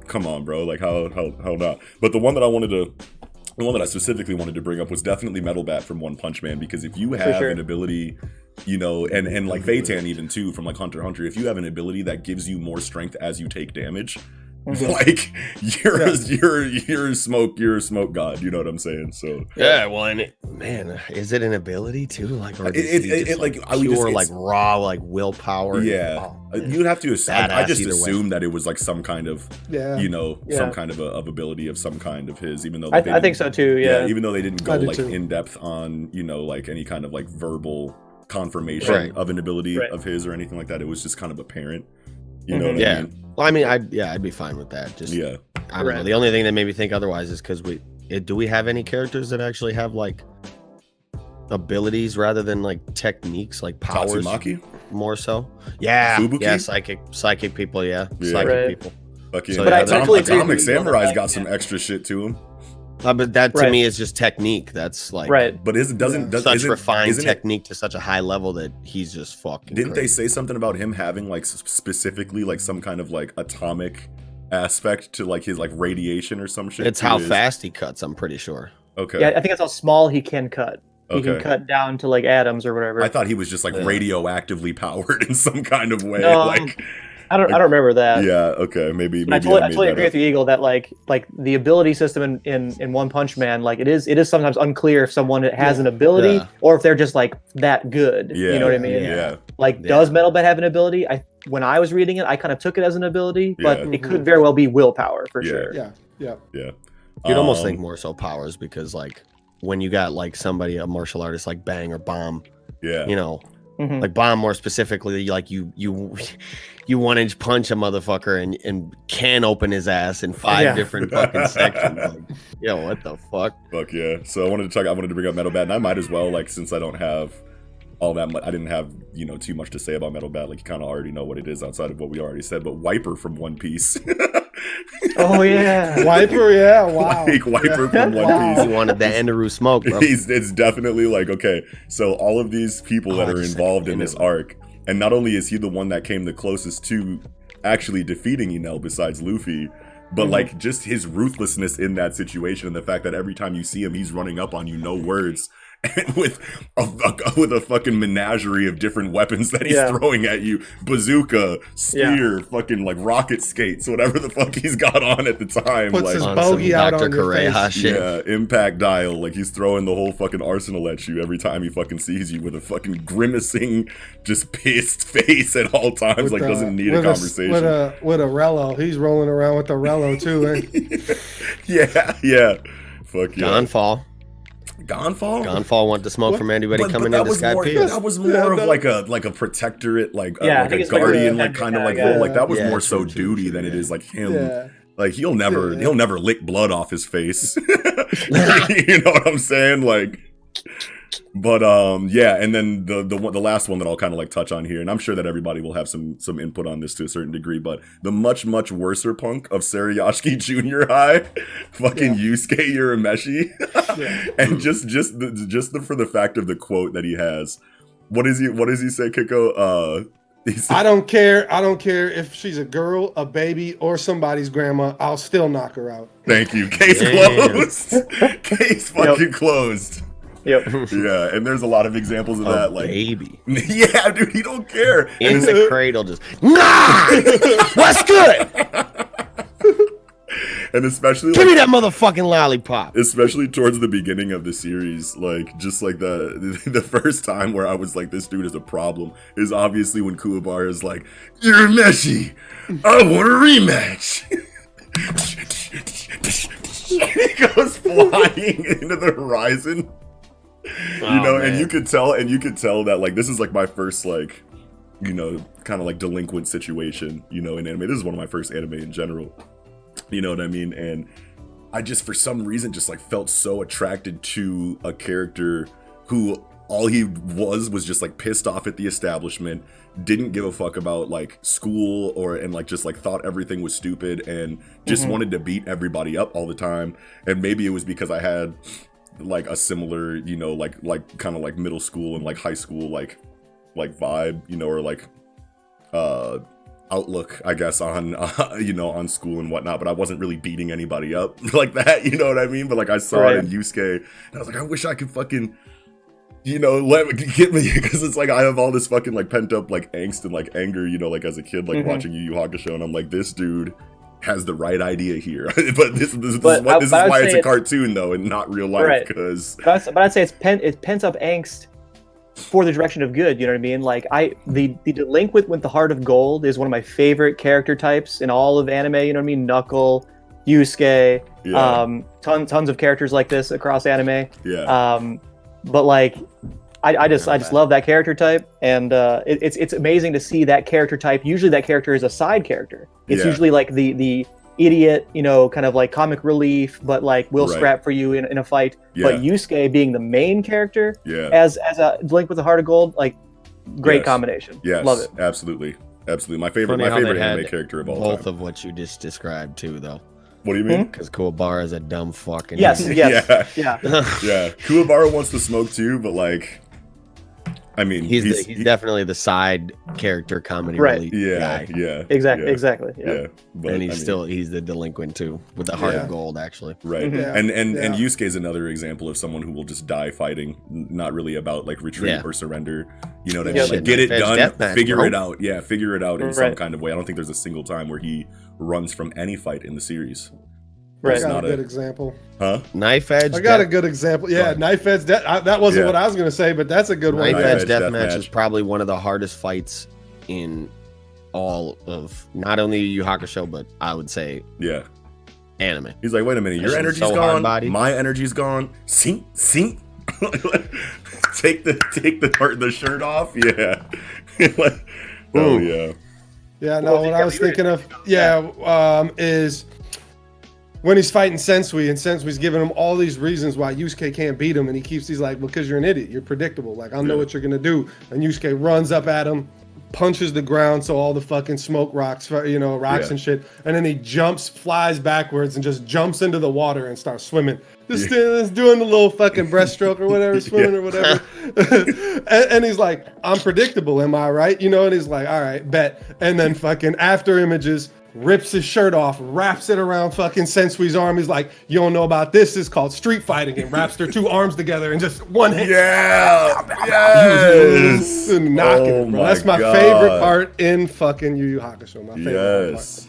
come on, bro. Like how not? But the one that I specifically wanted to bring up was definitely Metal Bat from One Punch Man, because if you have an ability, you know, and like Feitan even too from like Hunter x Hunter, if you have an ability that gives you more strength as you take damage, like you're a smoke god, you know what I'm saying? So well, and is it an ability too, like, or like raw like willpower? You'd have to assume. I just assume that it was like some kind of some kind of ability of some kind of his, even though I think so too. Even though they didn't go like in depth on, you know, like any kind of like verbal confirmation of an ability of his or anything like that. It was just kind of apparent. You know what I mean? Well, I mean, I'd be fine with that. Just I don't know. The only thing that made me think otherwise is because do we have any characters that actually have like abilities rather than like techniques, like powers? Tatsumaki? More so. Yeah. Fubuki? Yeah, psychic people, psychic people. Okay. So, Atomic Samurai's got some extra shit to him. But that to me is just technique. That's like But isn't refined technique to such a high level that he's just fucking. Didn't they say something about him having like specifically like some kind of like atomic aspect to like his like radiation or some shit? It's how fast he cuts. I'm pretty sure. Okay. Yeah, I think it's how small he can cut. He can cut down to like atoms or whatever. I thought he was just like radioactively powered in some kind of way. No, I don't remember that. Yeah, okay, maybe I totally agree with you, Eagle, that like the ability system in One Punch Man, like it is sometimes unclear if someone has an ability or if they're just like that good. You know what I mean? Yeah. Like, does Metal Bat have an ability? When I was reading it, I kind of took it as an ability, but it could very well be willpower for sure. Yeah. You'd almost think more so powers, because like when you got like somebody, a martial artist like Bang or Bomb, you know. Like Bomb more specifically, like you 1-inch punch a motherfucker and can open his ass in 5 different fucking sections. Like, yo, what the fuck? Fuck yeah. So I wanted to bring up Metal Bat, and I might as well, like, since I don't have all that much, I didn't have, you know, too much to say about Metal Bat. Like, you kind of already know what it is outside of what we already said. But Wiper from One Piece. Oh yeah, Wiper, wow. Like Wiper from One Piece. He wanted the Enderu smoke, bro. It's definitely like, okay, so all of these people that are involved in this arc, and not only is he the one that came the closest to actually defeating Enel besides Luffy, but like just his ruthlessness in that situation, and the fact that every time you see him, he's running up on you, no words, with a fucking menagerie of different weapons that he's throwing at you, bazooka, spear, fucking like rocket skates, whatever the fuck he's got on at the time. Puts like his bogey out on your face. Shit. Yeah, impact dial. Like he's throwing the whole fucking arsenal at you every time he fucking sees you with a fucking grimacing, just pissed face at all times. With like doesn't need a conversation. With a Rello. He's rolling around with a Rello too, yeah. Fuck yeah. Gonfall want the smoke from anybody coming in the Sky Pierce. That was more of like a protectorate, like a guardian, like kind of like role. Like that was more so duty than it is like him. Yeah. Like he'll never lick blood off his face. You know what I'm saying? Like, but and then the last one that I'll kind of like touch on here, and I'm sure that everybody will have some input on this to a certain degree, but the much worser punk of Sarayashiki Junior High, fucking Yusuke Urameshi, and just for the fact of the quote that he has, what does he say, Kiko? I don't care if she's a girl, a baby, or somebody's grandma. I'll still knock her out. Thank you. Case closed. Case fucking closed. Yep. Yeah, and there's a lot of examples of that. Like, baby. Yeah, dude, he don't care. In the cradle, just what's good? And especially give me that motherfucking lollipop. Especially towards the beginning of the series, like just like the first time where I was like, this dude is a problem, is obviously when Kuwabara is like, "You're Meshi, I want a rematch." He goes flying into the horizon. You know, man. and you could tell that like this is like my first like, you know, kind of like delinquent situation, you know, in anime. This is one of my first anime in general. You know what I mean? And I just for some reason just like felt so attracted to a character who all he was just like pissed off at the establishment, didn't give a fuck about like school and like just like thought everything was stupid and just wanted to beat everybody up all the time. And maybe it was because I had like a similar, you know, like kind of like middle school and like high school like vibe, you know, or like outlook, I guess, on you know, on school and whatnot, but I wasn't really beating anybody up like that, you know what I mean? But like I saw it in Yusuke and I was like, I wish I could fucking, you know, get me, because it's like I have all this fucking like pent up like angst and like anger, you know, like as a kid, like watching Yu Yu Hakusho, and I'm like, this dude has the right idea here. But this is why it's a cartoon though and not real life, because but I'd say it's pent up angst for the direction of good, you know what I mean? Like the delinquent with the heart of gold is one of my favorite character types in all of anime, you know what I mean? Knuckle, Yusuke, tons of characters like this across anime. But like I just love that character type, and it's amazing to see that character type. Usually that character is a side character. It's usually like the idiot, you know, kind of like comic relief, but like will scrap for you in a fight. But Yusuke being the main character as a Link with the Heart of Gold, like great combination. Yes, love it. Absolutely. My favorite anime character of all time. Both of what you just described too, though. What do you mean? Because Kuwabara is a dumb fucking yeah. Kuwabara wants to smoke too, but like, I mean, he's definitely the side character comedy relief guy. Exactly. But, and he's the delinquent too, with the heart of gold, actually. Right. And Yusuke is another example of someone who will just die fighting, not really about like retreat or surrender. You know what I mean? Like, get it done, figure it out. Yeah, figure it out in some kind of way. I don't think there's a single time where he runs from any fight in the series. I got a good example. Huh? Knife Edge. I got a good example. Yeah, Knife Edge. That wasn't what I was going to say, but that's a good one. Knife Edge Deathmatch is probably one of the hardest fights in all of not only Yu Yu Hakusho, but I would say anime. He's like, wait a minute, your energy's gone, my energy's gone. Sink. take the shirt off. Yeah. Oh yeah. Yeah. No, what I was thinking of, is when he's fighting Sensui, and Sensui's giving him all these reasons why Yusuke can't beat him, and he's like, because you're an idiot, you're predictable, like I know what you're gonna do. And Yusuke runs up at him, punches the ground so all the fucking smoke rocks, and shit, and then he flies backwards and just jumps into the water and starts swimming. Just doing the little fucking breaststroke or whatever, swimming or whatever. and he's like, I'm predictable, am I right? You know, and he's like, all right, bet. And then fucking after images, rips his shirt off, wraps it around fucking Sensui's arm. He's like, you don't know about this. It's called street fighting. And wraps their two arms together and just one hit. Yeah. Yes. Knocking, bro. That's my favorite part in fucking Yu Yu Hakusho. My favorite part.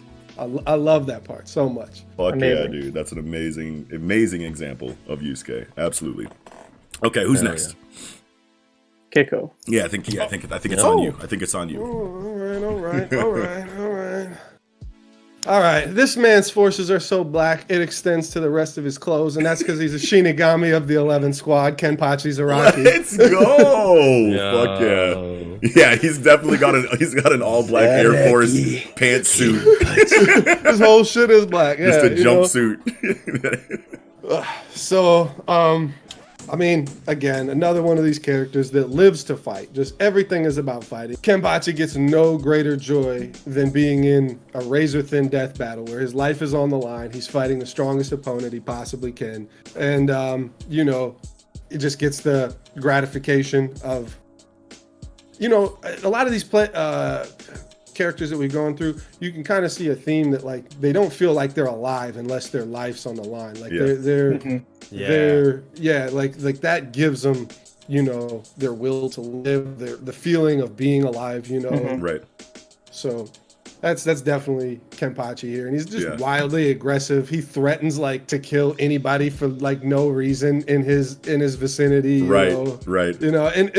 I love that part so much. Fuck yeah, dude. That's an amazing example of Yusuke. Absolutely. Okay, who's next? Keiko. Yeah, I think it's on you. I think it's on you. All right. This man's forces are so black it extends to the rest of his clothes, and that's because he's a Shinigami of the 11th Squad, Kenpachi Zaraki. Let's go! Fuck yeah! Yeah, he's definitely got an all black Air Force pantsuit. His whole shit is black. Yeah, just a jumpsuit. So, I mean, again, another one of these characters that lives to fight. Just everything is about fighting. Kenpachi gets no greater joy than being in a razor-thin death battle where his life is on the line. He's fighting the strongest opponent he possibly can. And, you know, it just gets the gratification of, you know, a lot of these characters that we've gone through, you can kind of see a theme that, like, they don't feel like they're alive unless their life's on the line. Like, like that gives them, you know, their will to live, the feeling of being alive, you know. Right. So that's definitely Kenpachi here, and he's just wildly aggressive. He threatens like to kill anybody for like no reason in his vicinity. You know? Right. You know, and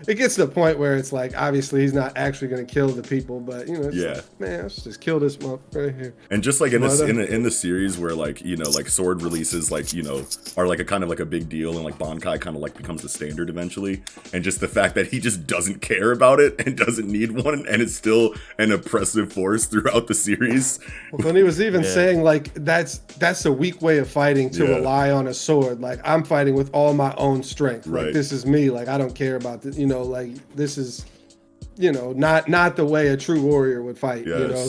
it gets to the point where it's like, obviously he's not actually going to kill the people, but you know, like, man, let's just kill this month right here. And just like in the series where, like, you know, like sword releases, like, you know, are like a kind of like a big deal, and like Bankai kind of like becomes the standard eventually, and just the fact that he just doesn't care about it and doesn't need one, and it's still an oppressive force throughout the series. Well, and he was even saying like that's a weak way of fighting, to rely on a sword. Like, I'm fighting with all my own strength. Like, this is me. Like, I don't care about this. You know, like, this is, you know, not the way a true warrior would fight. You know,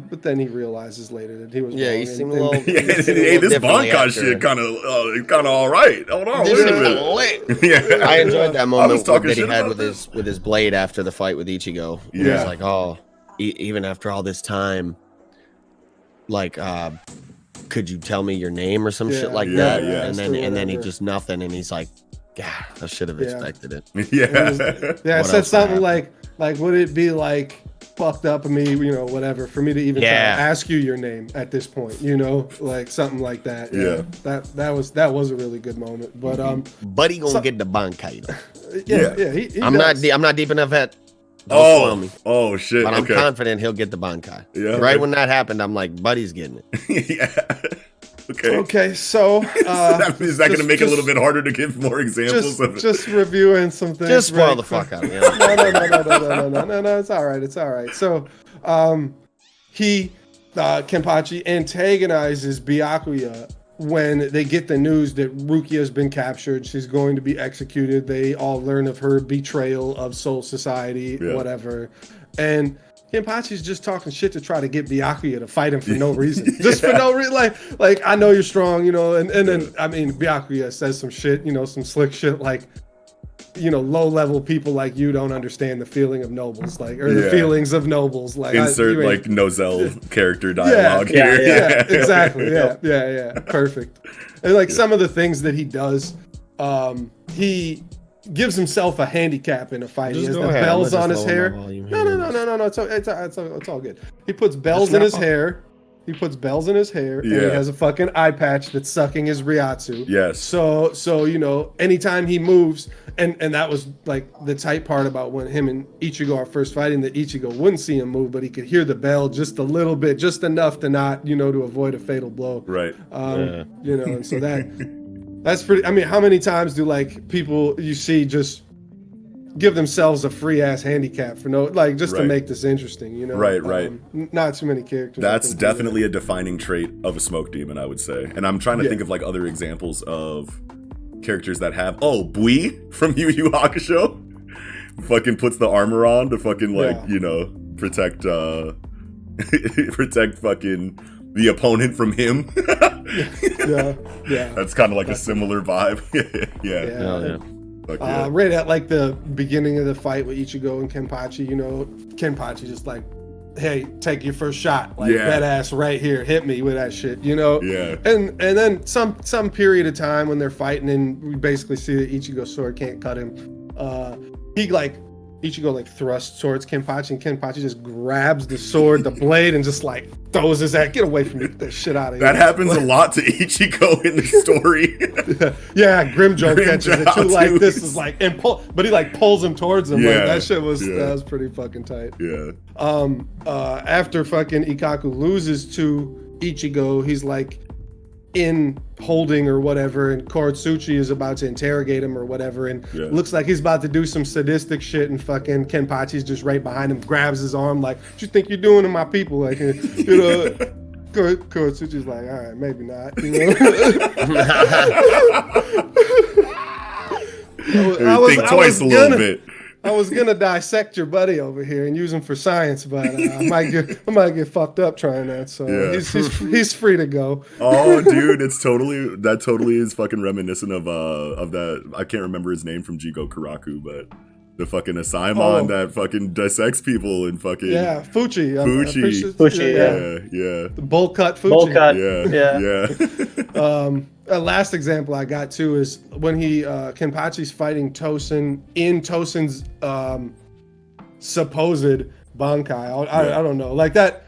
but then he realizes later that he was wrong. He seemed a little. Hey, this Bankai shit kind of all right. Hold on, wait a minute. I enjoyed that moment that he had with his blade after the fight with Ichigo. He was like, oh, even after all this time, like, could you tell me your name or some shit like that? And then he just nothing, and he's like, yeah, I should have expected it. I said something like, would it be like fucked up of me, you know, whatever, for me to even try to ask you your name at this point, you know, like something like that. That was a really good moment. But Buddy gonna get the Bankai. He I'm not deep enough at. Oh shit! But I'm confident he'll get the Bankai. Yeah. Right when that happened, I'm like, Buddy's getting it. Okay, so is that going to make it a little bit harder to give more examples of it? Just reviewing some things. Just spoil the fuck out of me. No, it's all right. So, Kenpachi antagonizes Byakuya when they get the news that Rukia's been captured. She's going to be executed. They all learn of her betrayal of Soul Society, whatever, and Kenpachi's just talking shit to try to get Byakuya to fight him for no reason. Just for no reason. Like, I know you're strong, you know, and then, I mean, Byakuya says some shit, you know, some slick shit like, you know, low-level people like you don't understand the feeling of nobles, like, or the feelings of nobles. Like, insert, like, Nozel character dialogue here. Exactly. Yeah. Perfect. And, like, some of the things that he does, he gives himself a handicap in a fight. He has the bells on his hair. No. It's all good. He puts bells in his hair. And he has a fucking eye patch that's sucking his Ryatsu. Yes. So you know, anytime he moves, and that was like the tight part about when him and Ichigo are first fighting, that Ichigo wouldn't see him move, but he could hear the bell just a little bit, just enough to not, you know, to avoid a fatal blow. Right. You know, and so that's pretty. I mean, how many times do like people you see just give themselves a free ass handicap for no, like, just to make this interesting, you know? Right. Not too many characters. That's definitely a defining trait of a smoke demon, I would say. And I'm trying to think of like other examples of characters that have. Oh, Bui from Yu Yu Hakusho fucking puts the armor on to fucking like you know, protect fucking the opponent from him. Yeah. That's kind of like a similar vibe. Yeah. Right at like the beginning of the fight with Ichigo and Kenpachi, you know, Kenpachi just like, hey, take your first shot, like that ass right here, hit me with that shit, you know. And then some period of time when they're fighting, and we basically see that Ichigo's sword can't cut him. Ichigo like thrusts towards Kenpachi, and Kenpachi just grabs the sword, the blade, and just like throws his ass. Get away from me! Get that shit out of here. That happens a lot to Ichigo in the story. Grimjoe catches it too. Like this is like but he like pulls him towards him. Like that shit was that was pretty fucking tight. After fucking Ikkaku loses to Ichigo, he's like in holding or whatever, and Koretsuchi is about to interrogate him or whatever, and looks like he's about to do some sadistic shit, and fucking Kenpachi's just right behind him, grabs his arm like, what you think you're doing to my people? Like, you know, Koretsuchi's like, all right, maybe not, you know. Think twice a little bit. I was gonna dissect your buddy over here and use him for science, but I might get fucked up trying that. So he's free to go. Oh, dude, that totally is fucking reminiscent of that. I can't remember his name from Jigo Karaku, but the fucking Asaimon that fucking dissects people and fucking Fuchi, yeah, the bowl cut Fuchi, yeah. A last example I got too is when Kenpachi's fighting Tosen in Tosen's supposed Bankai. I don't know, like that.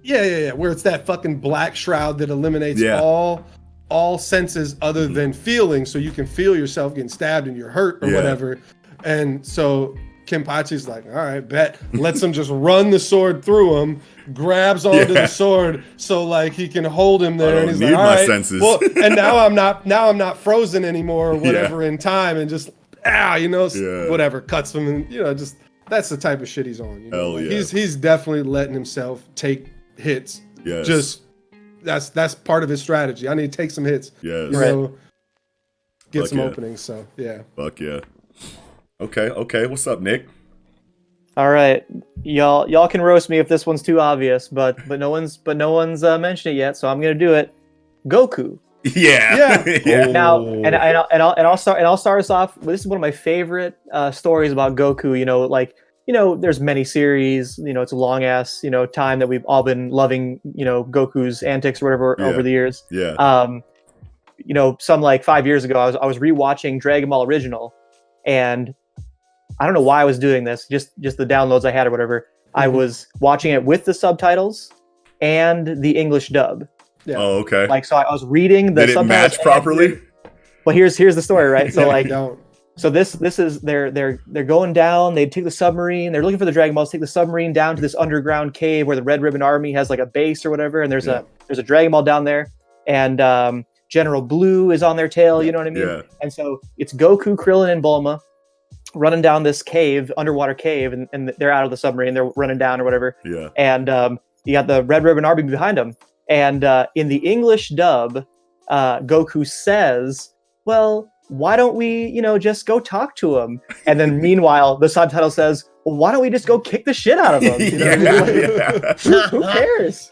Where it's that fucking black shroud that eliminates all senses other than feeling, so you can feel yourself getting stabbed and you're hurt or whatever. And so Kenpachi's like, all right, bet. Lets him just run the sword through him, grabs onto the sword so like he can hold him there. And he's like, all right, senses. Well, and now I'm not frozen anymore or whatever in time, and just whatever, cuts him, and you know, just that's the type of shit he's on. You know? He's definitely letting himself take hits. Yes. Just that's part of his strategy. I need to take some hits. Yes. You know, get some openings. So yeah. Fuck yeah. Okay. What's up, Nick? All right, y'all can roast me if this one's too obvious, but no one's mentioned it yet, so I'm gonna do it. Goku. Yeah. Now, and I'll start us off. This is one of my favorite stories about Goku. There's many series. It's a long ass time that we've all been loving. Goku's antics or whatever over the years. Yeah. Some like 5 years ago, I was rewatching Dragon Ball Original, and I don't know why I was doing this, just the downloads I had or whatever. I was watching it with the subtitles and the English dub. Yeah. Oh, okay. So I was reading the subtitles. Did it match properly? Well, here's the story, right? So so this is they're going down, they take the submarine, they're looking for the Dragon Balls, take the submarine down to this underground cave where the Red Ribbon Army has like a base or whatever, and there's a Dragon Ball down there, and General Blue is on their tail, you know what I mean? Yeah. And so it's Goku, Krillin, and Bulma running down this underwater cave, and they're out of the submarine, they're running down or whatever. Yeah. And you got the Red Ribbon Army behind them. And in the English dub, Goku says, well, why don't we, just go talk to him? And then meanwhile, the subtitle says, well, why don't we just go kick the shit out of him? Who cares?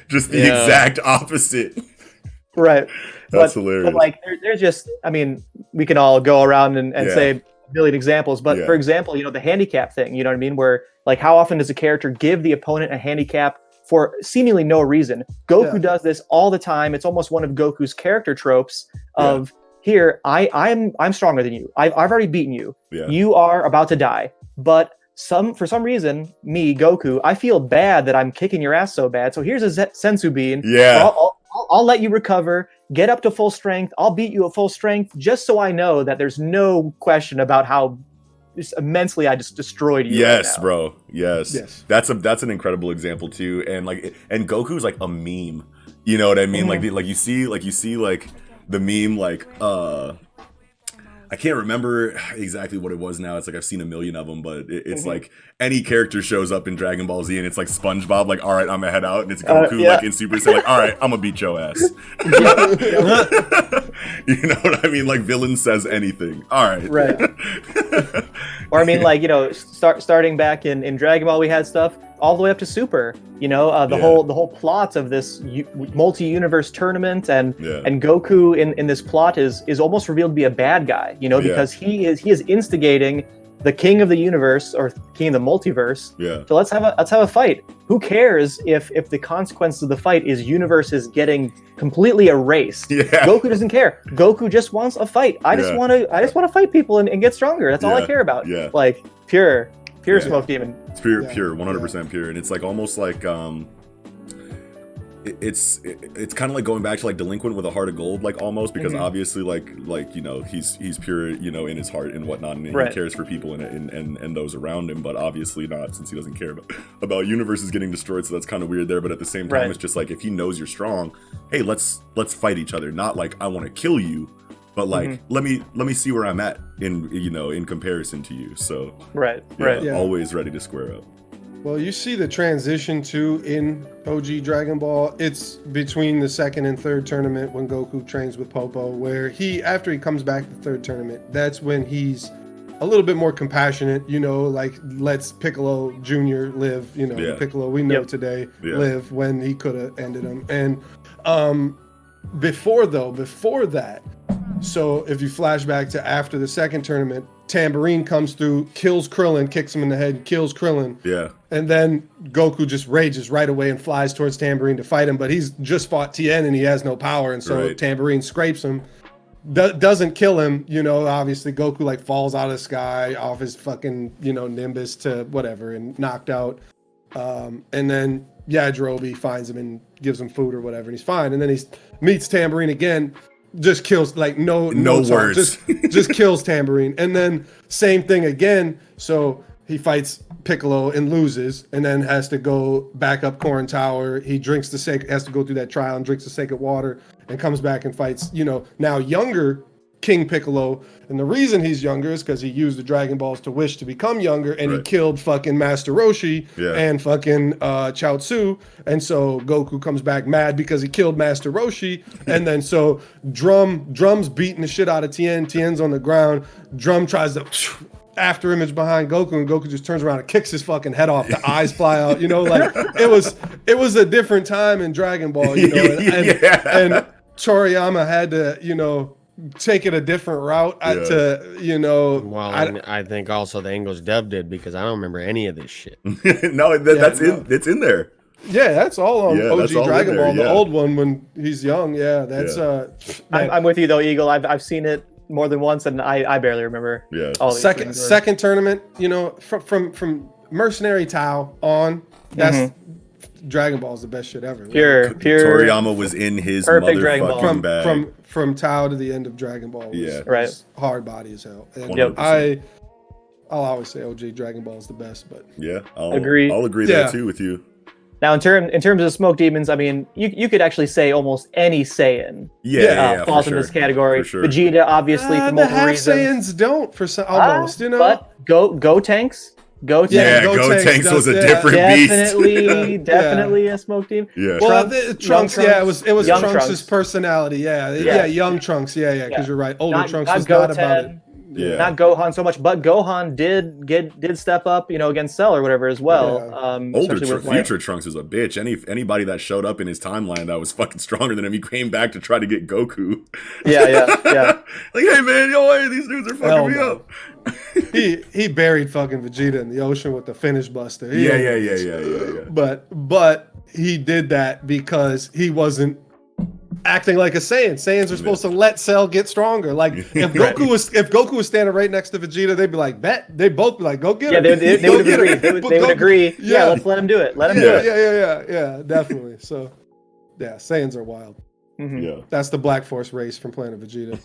Just the exact opposite. Right. That's hilarious. But there's just, we can all go around and say a million examples, but for example, the handicap thing, you know what I mean? Where how often does a character give the opponent a handicap for seemingly no reason? Goku does this all the time. It's almost one of Goku's character tropes of here, I'm stronger than you. I've already beaten you. Yeah. You are about to die. But for some reason, me, Goku, I feel bad that I'm kicking your ass so bad. So here's a Sensu Bean. Yeah. I'll let you recover, get up to full strength. I'll beat you at full strength, just so I know that there's no question about how just immensely I just destroyed you. Yes, right, bro. Yes. That's an incredible example too. And and Goku's like a meme. You know what I mean? Mm-hmm. Like you see the meme I can't remember exactly what it was now. It's like I've seen a million of them, but it's like any character shows up in Dragon Ball Z and it's like SpongeBob, like, all right, I'm gonna head out, and it's Goku like in Super Saiyan, like, all right, I'm gonna beat your ass. You know what I mean? Like villain says anything. All right. Right. Or I mean, like, you know, starting back in Dragon Ball, we had stuff all the way up to Super. You know, the whole plot of this multi-universe tournament and Goku in this plot is almost revealed to be a bad guy. You know, because he is instigating the king of the universe or king of the multiverse. Yeah. So let's have a fight. Who cares if the consequence of the fight is universes getting completely erased? Yeah. Goku doesn't care. Goku just wants a fight. I just want to fight people and get stronger. That's all I care about. Yeah. Like pure Smoke Demon. It's pure, 100% pure, and it's like almost like it's kind of like going back to like Delinquent with a Heart of Gold, like almost, because obviously like you know he's pure, you know, in his heart and whatnot, and he cares for people and those around him, but obviously not, since he doesn't care about universes getting destroyed. So that's kind of weird there. But at the same time, it's just like, if he knows you're strong, hey, let's fight each other. Not like I want to kill you, but like let me see where I'm at in comparison to you. So always ready to square up. Well, you see the transition too in OG Dragon Ball. It's between the second and third tournament when Goku trains with Popo, where after he comes back the third tournament, that's when he's a little bit more compassionate, you know, like lets Piccolo Jr. live, you know, the Piccolo we know today live when he could have ended him. And before that, so if you flash back to after the second tournament, Tambourine comes through, kills Krillin, kicks him in the head, kills Krillin. Yeah. And then Goku just rages right away and flies towards Tambourine to fight him, but he's just fought Tien and he has no power, and so Tambourine scrapes him. Doesn't kill him, you know, obviously Goku like falls out of the sky off his fucking, you know, Nimbus to whatever and knocked out. And then Yajirobe finds him and gives him food or whatever, and he's fine. And then he meets Tambourine again, just kills, like no words, just kills Tambourine. And then same thing again. So he fights Piccolo and loses, and then has to go back up Corrin Tower. He has to go through that trial and drinks the sacred water, and comes back and fights, you know, now younger King Piccolo. And the reason he's younger is because he used the Dragon Balls to wish to become younger, and he killed fucking Master Roshi and fucking Chaozu. And so Goku comes back mad because he killed Master Roshi. And then so Drum's beating the shit out of Tien. Tien's on the ground. Drum tries to after image behind Goku, and Goku just turns around and kicks his fucking head off. The eyes fly out, you know, like it was a different time in Dragon Ball, you know, and Toriyama had to, you know, take it a different route to, you know. Well, I think also the English dub did, because I don't remember any of this shit. No, it's in there. Yeah, that's all on OG Dragon Ball, the old one when he's young. Yeah, that's I'm with you though, Eagle. I've seen it more than once, and I barely remember. Yeah. All second tournament, you know, from Mercenary Tao on, that's Dragon Ball is the best shit ever. Pure. Toriyama was in his motherfucking bag. From Tao to the end of Dragon Ball was, was hard body as hell. And I'll always say OG Dragon Ball is the best, but I'll agree there too with you. Now, in terms of Smoke Demons, I mean, you could actually say almost any Saiyan falls in this category. Sure. Vegeta, obviously, for multiple reasons. Saiyans don't, for some, almost, you know. But Gotenks. Gotenks was a different beast. Definitely a Smoke Demon. Yeah. Well, Trunks, it was Trunks' personality. Young Trunks, because you're right. Older Trunks was not about it. Yeah. Not Gohan so much, but Gohan did step up, you know, against Cell or whatever as well. Future Trunks was a bitch. Anybody that showed up in his timeline that was fucking stronger than him, he came back to try to get Goku. Yeah. Like, hey man, these dudes are fucking me up. he buried fucking Vegeta in the ocean with the finish buster. Yeah. But he did that because he wasn't acting like a Saiyan. Saiyans are supposed to let Cell get stronger. Like if Goku was standing right next to Vegeta, they'd be like, bet. They'd both be like, go get him. Yeah, they would agree. They would agree. Yeah, let's let him do it. Yeah, definitely. So yeah, Saiyans are wild. Yeah. That's the Black Force race from Planet Vegeta.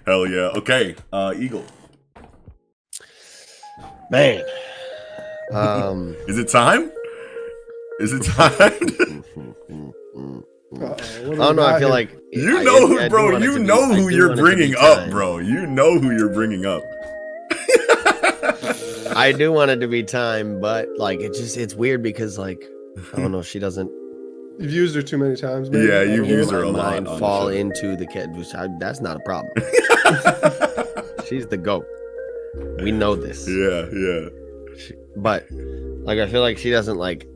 Hell yeah. Okay. Eagle. Man. Is it time? Oh no, I feel like you know who you're bringing up, bro. You know who you're bringing up. I do want it to be time, but like it's weird because like I don't know, she doesn't. You've used her too many times, man. Yeah, you've used her a lot. Fall into the kid. That's not a problem. She's the GOAT. We know this. Yeah. But like, I feel like she doesn't like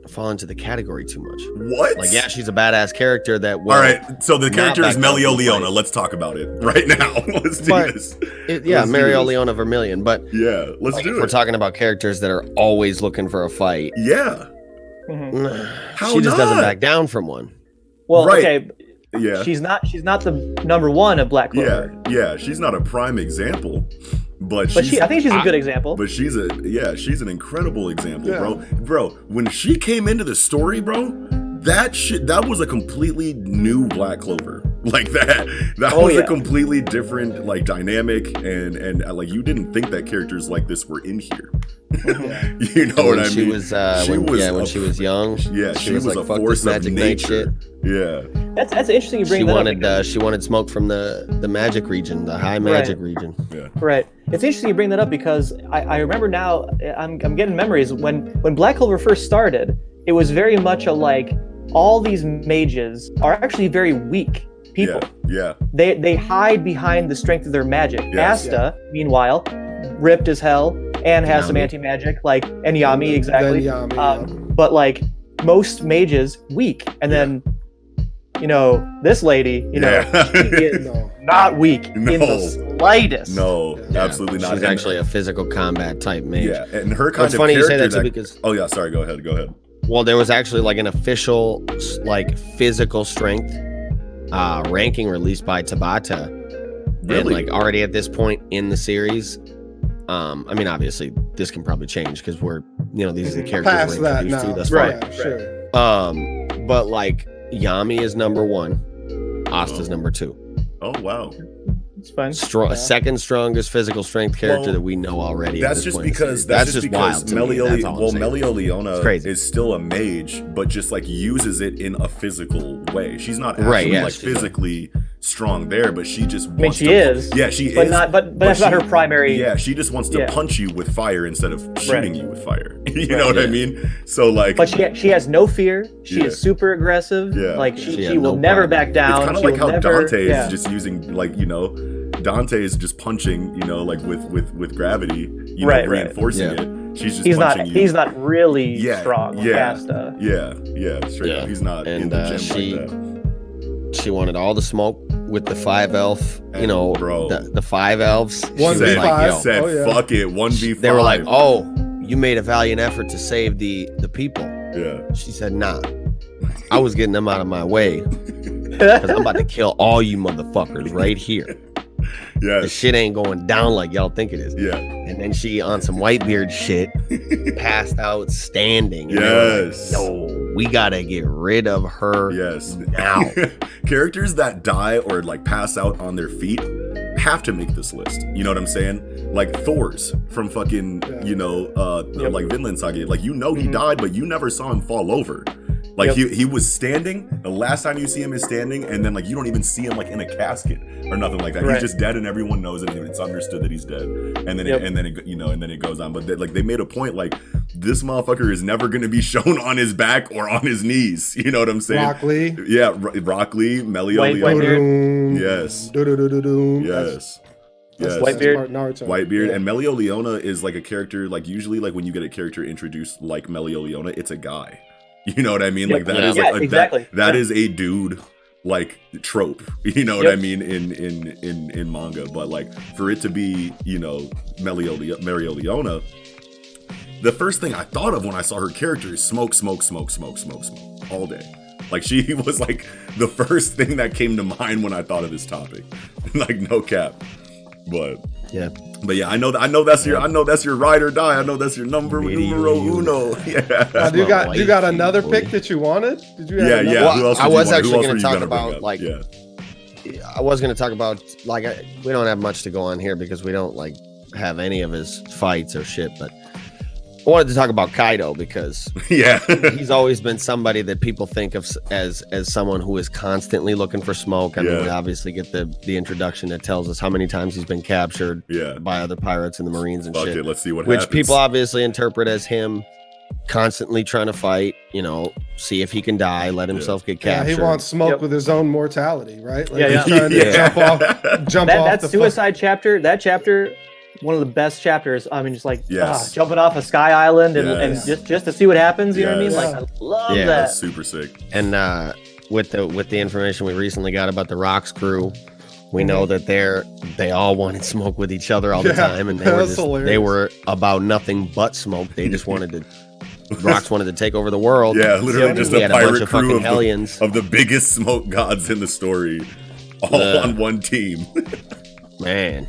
fall into the category too much. What? Like, yeah, she's a badass character that will. All right, so the character is back down from the Mereoleona. fight. Let's talk about it right now. Let's do this. Mereoleona Vermilion. But yeah, let's like, do if it. we're talking about characters that are always looking for a fight. Yeah. She just doesn't back down from one. Well, Right. okay. Yeah. She's not the number one of Black Clover. Yeah. She's not a prime example, but I think she's a good example. But she's an incredible example, Yeah. bro. When she came into the story, bro, that was a completely new Black Clover. Like that was a completely different like dynamic and like you didn't think that characters like this were in here. You know what I mean? She was when she was young. Yeah, she was like, a fuck force this of magic nature. night shit. Yeah. That's interesting you bring She that wanted up. she wanted smoke from the magic region, the high magic region. Yeah. Right. It's interesting you bring that up because I remember now. I'm getting memories when Black Clover first started. It was very much a like all these mages are actually very weak people. Yeah. They hide behind the strength of their magic. Yes. Asta, meanwhile, ripped as hell and has some Yami. anti-magic, like and Yami exactly. Then Yami, But like most mages, weak, and then this lady, she is not weak in the slightest. No, absolutely not. She's actually a physical combat type mage. Yeah, and her kind It's of funny you say character that too because oh yeah, sorry, go ahead. well, there was actually like an official like physical strength ranking released by Tabata. Really? And like already at this point in the series, I mean, obviously this can probably change because we're these are the characters past we're that introduced now. to thus Right. far. Yeah, sure. But like Yami is number 1, Asta's number 2. Oh wow. It's fine. Second strongest physical strength character Well, that we know already. That's just because wild to me. That's all I'm saying. Mereoleona is still a mage, but just like uses it in a physical way. She's not actually like physically strong there, but she just wants she is. Yeah, she but is. But that's not her primary. Yeah, she just wants to punch you with fire instead of shooting you with fire. You know what I mean? So like, but she has no fear. She is super aggressive. Yeah. Like She she will never back down. it's kind of She like will how never, Dante is just using like Dante is just punching like with gravity, reinforcing it. She's just punching you. He's not really strong. Yeah, Asta. yeah, straight up. He's not in the gym like that. She wanted all the smoke with the 5 elf, bro. the 5 elves. 1v5. Said fuck it, 1v5. They were like, oh, you made a valiant effort to save the people. Yeah. She said, nah, I was getting them out of my way because I'm about to kill all you motherfuckers right here. Yeah. The shit ain't going down like y'all think it is. Yeah. And then she on some Whitebeard shit passed out standing. Yes. Like, no, we gotta get rid of her. Yes. Now. Characters that die or like pass out on their feet have to make this list. You know what I'm saying? Like Thor's from fucking, like Vinland Saga. Like he died, but you never saw him fall over. Like he was standing. The last time you see him is standing, and then like you don't even see him like in a casket or nothing like that. Right. He's just dead, and everyone knows it. And it's understood that he's dead. And then and then it goes on. But they made a point like this motherfucker is never going to be shown on his back or on his knees. You know what I'm saying? Rock Lee. Yeah, Rock Lee, Mereoleona. Yes. Yes. Yes. Whitebeard. Whitebeard and Mereoleona is like a character. Like usually, like when you get a character introduced like Mereoleona, it's a guy. You know what I mean? Like that is like exactly. that is a dude like trope. You know what I mean in manga. But like for it to be Mereoleona, the first thing I thought of when I saw her character is smoke all day. Like she was like the first thing that came to mind when I thought of this topic. Like no cap. But yeah, I know that's your ride or die. I know that's your numero uno. Yeah. You got another pick that you wanted? Did you? Yeah. Who else? I was actually going to talk about like. Yeah. I was going to talk about like we don't have much to go on here because we don't like have any of his fights or shit, but I wanted to talk about Kaido because he's always been somebody that people think of as someone who is constantly looking for smoke. I mean, we obviously get the introduction that tells us how many times he's been captured by other pirates and the Marines and shit. Let's see what which happens. People obviously interpret as him constantly trying to fight, see if he can die, let himself get captured. Yeah, he wants smoke with his own mortality, right? Like Yeah. he's trying to jump off That the suicide chapter, that chapter one of the best chapters. I mean, just like jumping off a sky island and just to see what happens. You know what I mean? Like, I love that. That's super sick. And with the information we recently got about the Rocks crew, we know that they all wanted smoke with each other all the time, and they were about nothing but smoke. They just wanted to. Rocks wanted to take over the world. Yeah, literally just a pirate crew of the biggest smoke gods in the story, all on one team. Man.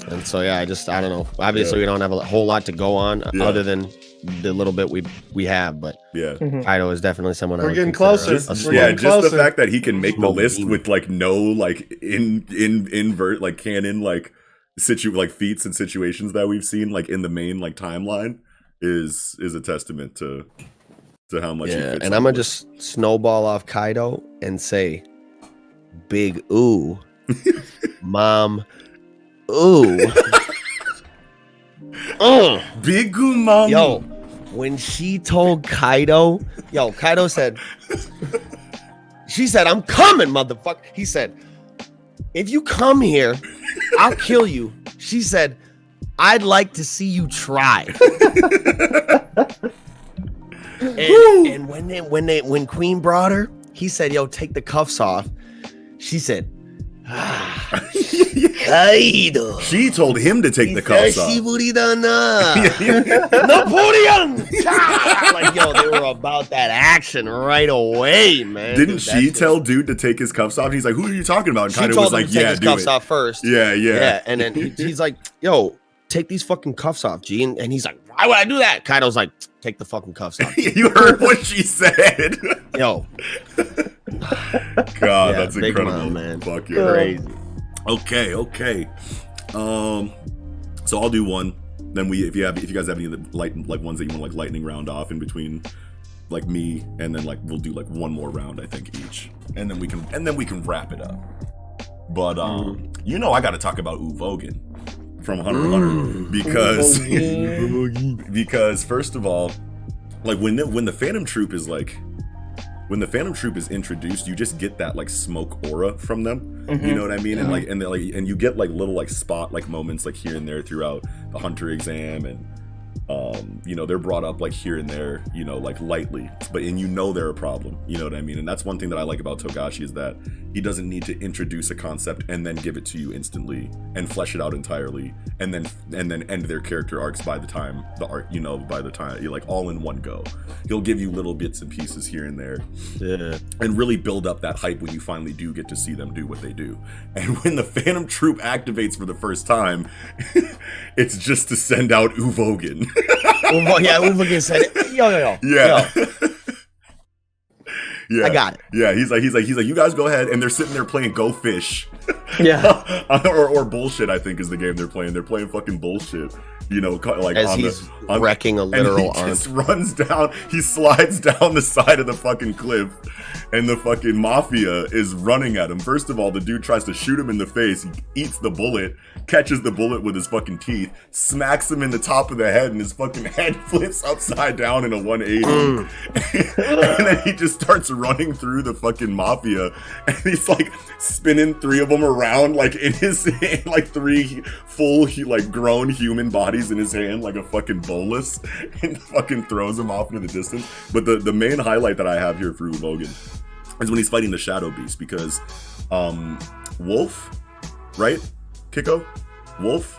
And so I don't know. Obviously, we don't have a whole lot to go on other than the little bit we have, but Kaido is definitely someone we're getting closer. Just the fact that he can make the list with like no like invert like canon like feats and situations that we've seen like in the main like timeline is a testament to how much he fits. And I'm gonna just snowball off Kaido and say, big ooh, mom. Ooh. Big mom. Yo, when she told Kaido, Kaido said, she said, I'm coming, motherfucker. He said, if you come here, I'll kill you. She said, I'd like to see you try. and when Queen brought her, he said, yo, take the cuffs off. She said, Kaido. She told him to take the cuffs off. Napoleon. Like, yo, they were about that action right away, man. Didn't she tell dude to take his cuffs off? And he's like, who are you talking about? And Kaido was like, take his cuffs off first. Yeah. And then he's like, yo, take these fucking cuffs off, G. And he's like, why would I do that? Kaido's like, take the fucking cuffs off. You heard what she said. Yo. God, that's incredible, mom, man. Fuck, you're crazy. Okay. So I'll do one. Then if you guys have any of the like ones that you want like lightning round off in between, like me, and then like we'll do like one more round I think each, and then we can wrap it up. But I got to talk about Uvogan from Hunter x Hunter because first of all, like when the Phantom Troop is like. When the Phantom Troop is introduced, you just get that like smoke aura from them. You know what I mean? And you get like little like spot like moments like here and there throughout the Hunter exam, and they're brought up like here and there, like lightly, but they're a problem. You know what I mean? And that's one thing that I like about Togashi is that he doesn't need to introduce a concept and then give it to you instantly and flesh it out entirely and then end their character arcs by the time you're like all in one go. He'll give you little bits and pieces here and there, and really build up that hype when you finally do get to see them do what they do. And when the Phantom Troop activates for the first time, it's just to send out Uvogan. Uvogan said it. Yo. Yeah. I got it. Yeah, he's like, you guys go ahead, and they're sitting there playing Go Fish. Yeah. or bullshit, I think is the game they're playing. They're playing fucking bullshit. Like as he's wrecking a literal arm. He just runs down, he slides down the side of the fucking cliff, and the fucking mafia is running at him. First of all, the dude tries to shoot him in the face. He eats the bullet, catches the bullet with his fucking teeth, smacks him in the top of the head, and his fucking head flips upside down in a 180. And then he just starts running through the fucking mafia, and he's like spinning three of them around like in his hand, like three full like grown human bodies in his hand like a fucking bolus, and fucking throws him off into the distance. But the main highlight that I have here for Uvogan is when he's fighting the Shadow Beast, because Wolf, right? Kiko? Wolf?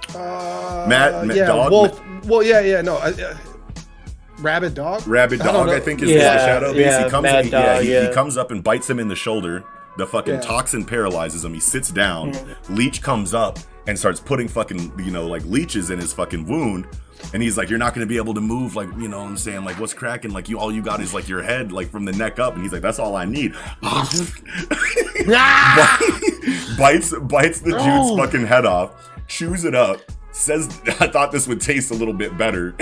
Matt Dog? Wolf. Well, Rabid Dog? Rabid Dog, I think, is the Shadow Beast. He comes up and bites him in the shoulder. The fucking toxin paralyzes him. He sits down. Leech comes up and starts putting fucking, like leeches in his fucking wound. And he's like, you're not going to be able to move. Like, you know what I'm saying? Like, what's cracking? Like, all you got is like your head, like from the neck up. And he's like, that's all I need. bites the dude's fucking head off, chews it up, says, I thought this would taste a little bit better.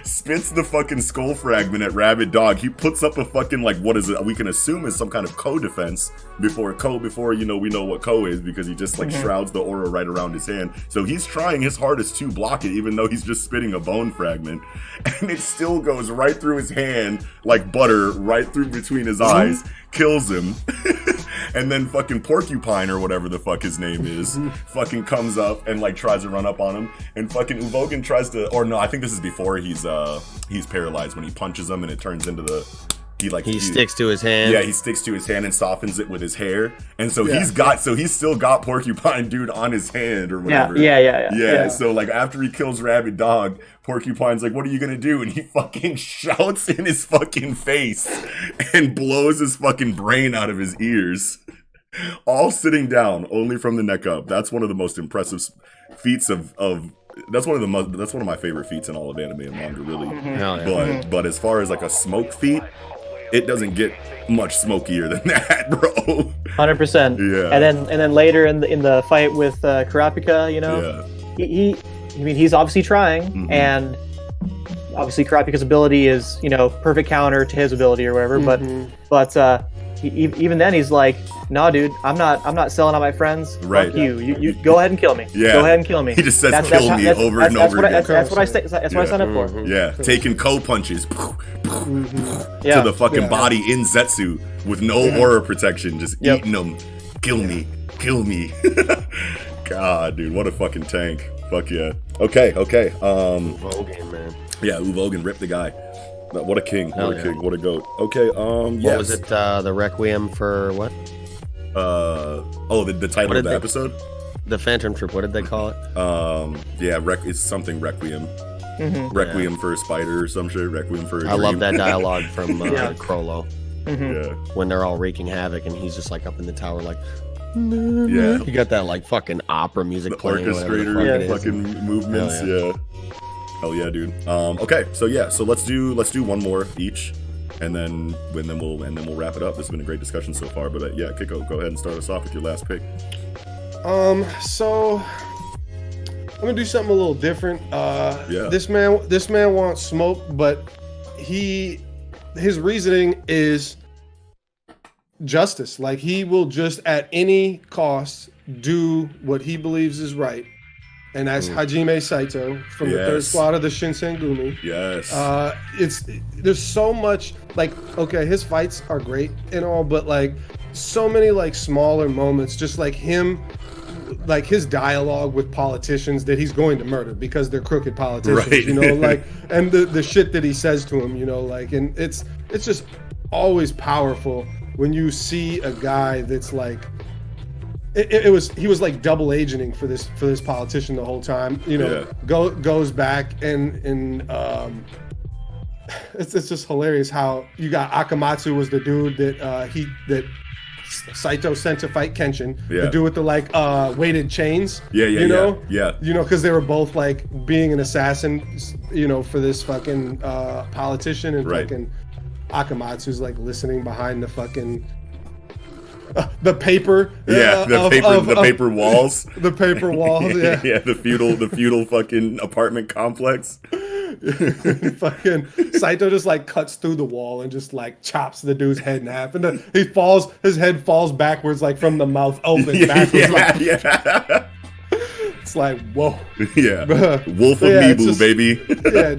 Spits the fucking skull fragment at Rabid Dog. He puts up a fucking, like, what is it? We can assume is some kind of Ko defense before we know what Ko is, because he just like shrouds the aura right around his hand. So he's trying his hardest to block it, even though he's just spitting a bone fragment, and it still goes right through his hand like butter, right through between his eyes, kills him. And then fucking Porcupine or whatever the fuck his name is fucking comes up and like tries to run up on him, and fucking Uvogin tries to, or no, I think this is before he's paralyzed, when he punches him and it turns into the he sticks to his hand. Yeah, he sticks to his hand and softens it with his hair, and so he's still got Porcupine dude on his hand or whatever. Yeah. So like after he kills Rabid Dog, Porcupine's like, "What are you gonna do?" And he fucking shouts in his fucking face and blows his fucking brain out of his ears, all sitting down, only from the neck up. That's one of the most impressive feats of. That's one of my favorite feats in all of anime and manga, really. But as far as like a smoke feat, it doesn't get much smokier than that, bro. 100%. Yeah. And then later in the fight with Kurapika, he's obviously trying, and obviously Kurapika's ability is perfect counter to his ability or whatever. But even then he's like, "No, dude, I'm not selling out my friends. Right. Fuck you. You go ahead and kill me. Yeah. Go ahead and kill me." He just says kill me over and over again. That's what I signed up for. Yeah, taking punches to the fucking body in Zetsu with no aura protection, just eating them. Kill me. God, dude, what a fucking tank. Fuck yeah. Okay. Uvogin, man. Yeah, Uvogin ripped the guy. What a king. What a goat. Okay, What was it? The Requiem for what? The title of the episode? The Phantom Troop, what did they call it? It's something Requiem. Requiem for a spider or some shit. Requiem for a dream. I love that dialogue from Crollo. Yeah. When they're all wreaking havoc and he's just like up in the tower like, yeah. You got that like fucking opera music the playing. Orchestrator fucking movements. Yeah. Hell yeah, dude. Okay, so let's do one more each, and then we'll wrap it up. This has been a great discussion so far. But Kiko, go ahead and start us off with your last pick. So I'm gonna do something a little different. This man wants smoke, but his reasoning is justice. Like, he will just at any cost do what he believes is right. And that's Hajime Saito from the third squad of the Shinsengumi. Yes. There's so much, like, okay, his fights are great and all, but like so many like smaller moments, just like him, like his dialogue with politicians that he's going to murder because they're crooked politicians, right. Like, and the shit that he says to him, like, and it's just always powerful when you see a guy that's like, he was like double agenting for this politician the whole time, goes back and it's just hilarious how you got Akamatsu was the dude that Saito sent to fight Kenshin, the dude with the like weighted chains, because they were both like being an assassin, for this fucking politician, and fucking Akamatsu's like listening behind the fucking the paper, the paper walls, the paper walls, the feudal fucking apartment complex. Fucking Saito just like cuts through the wall and just like chops the dude's head in half, and then his head falls backwards, like from the mouth open backwards. It's like, whoa. Yeah. Wolf of Mibu, baby.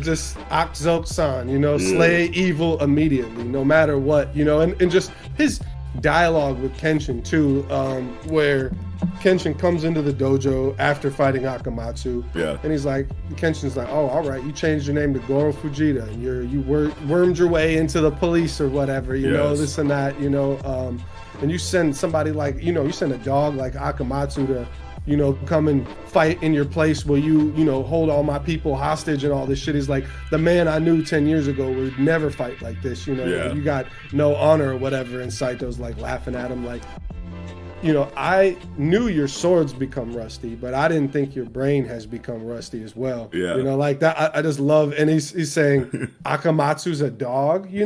Just Akzok-san, slay evil immediately, no matter what, and just his dialogue with Kenshin too, where Kenshin comes into the dojo after fighting Akamatsu, and he's like, Kenshin's like, "Oh, all right, you changed your name to Goro Fujita, and you wormed your way into the police or whatever, this and that, and you send somebody like, you send a dog like Akamatsu to, come and fight in your place where you hold all my people hostage and all this shit." He's like, the man I knew 10 years ago would never fight like this, you got no honor or whatever. And Saito's like laughing at him like, I knew your swords become rusty, but I didn't think your brain has become rusty as well. Like that. I just love, and he's saying Akamatsu's a dog, he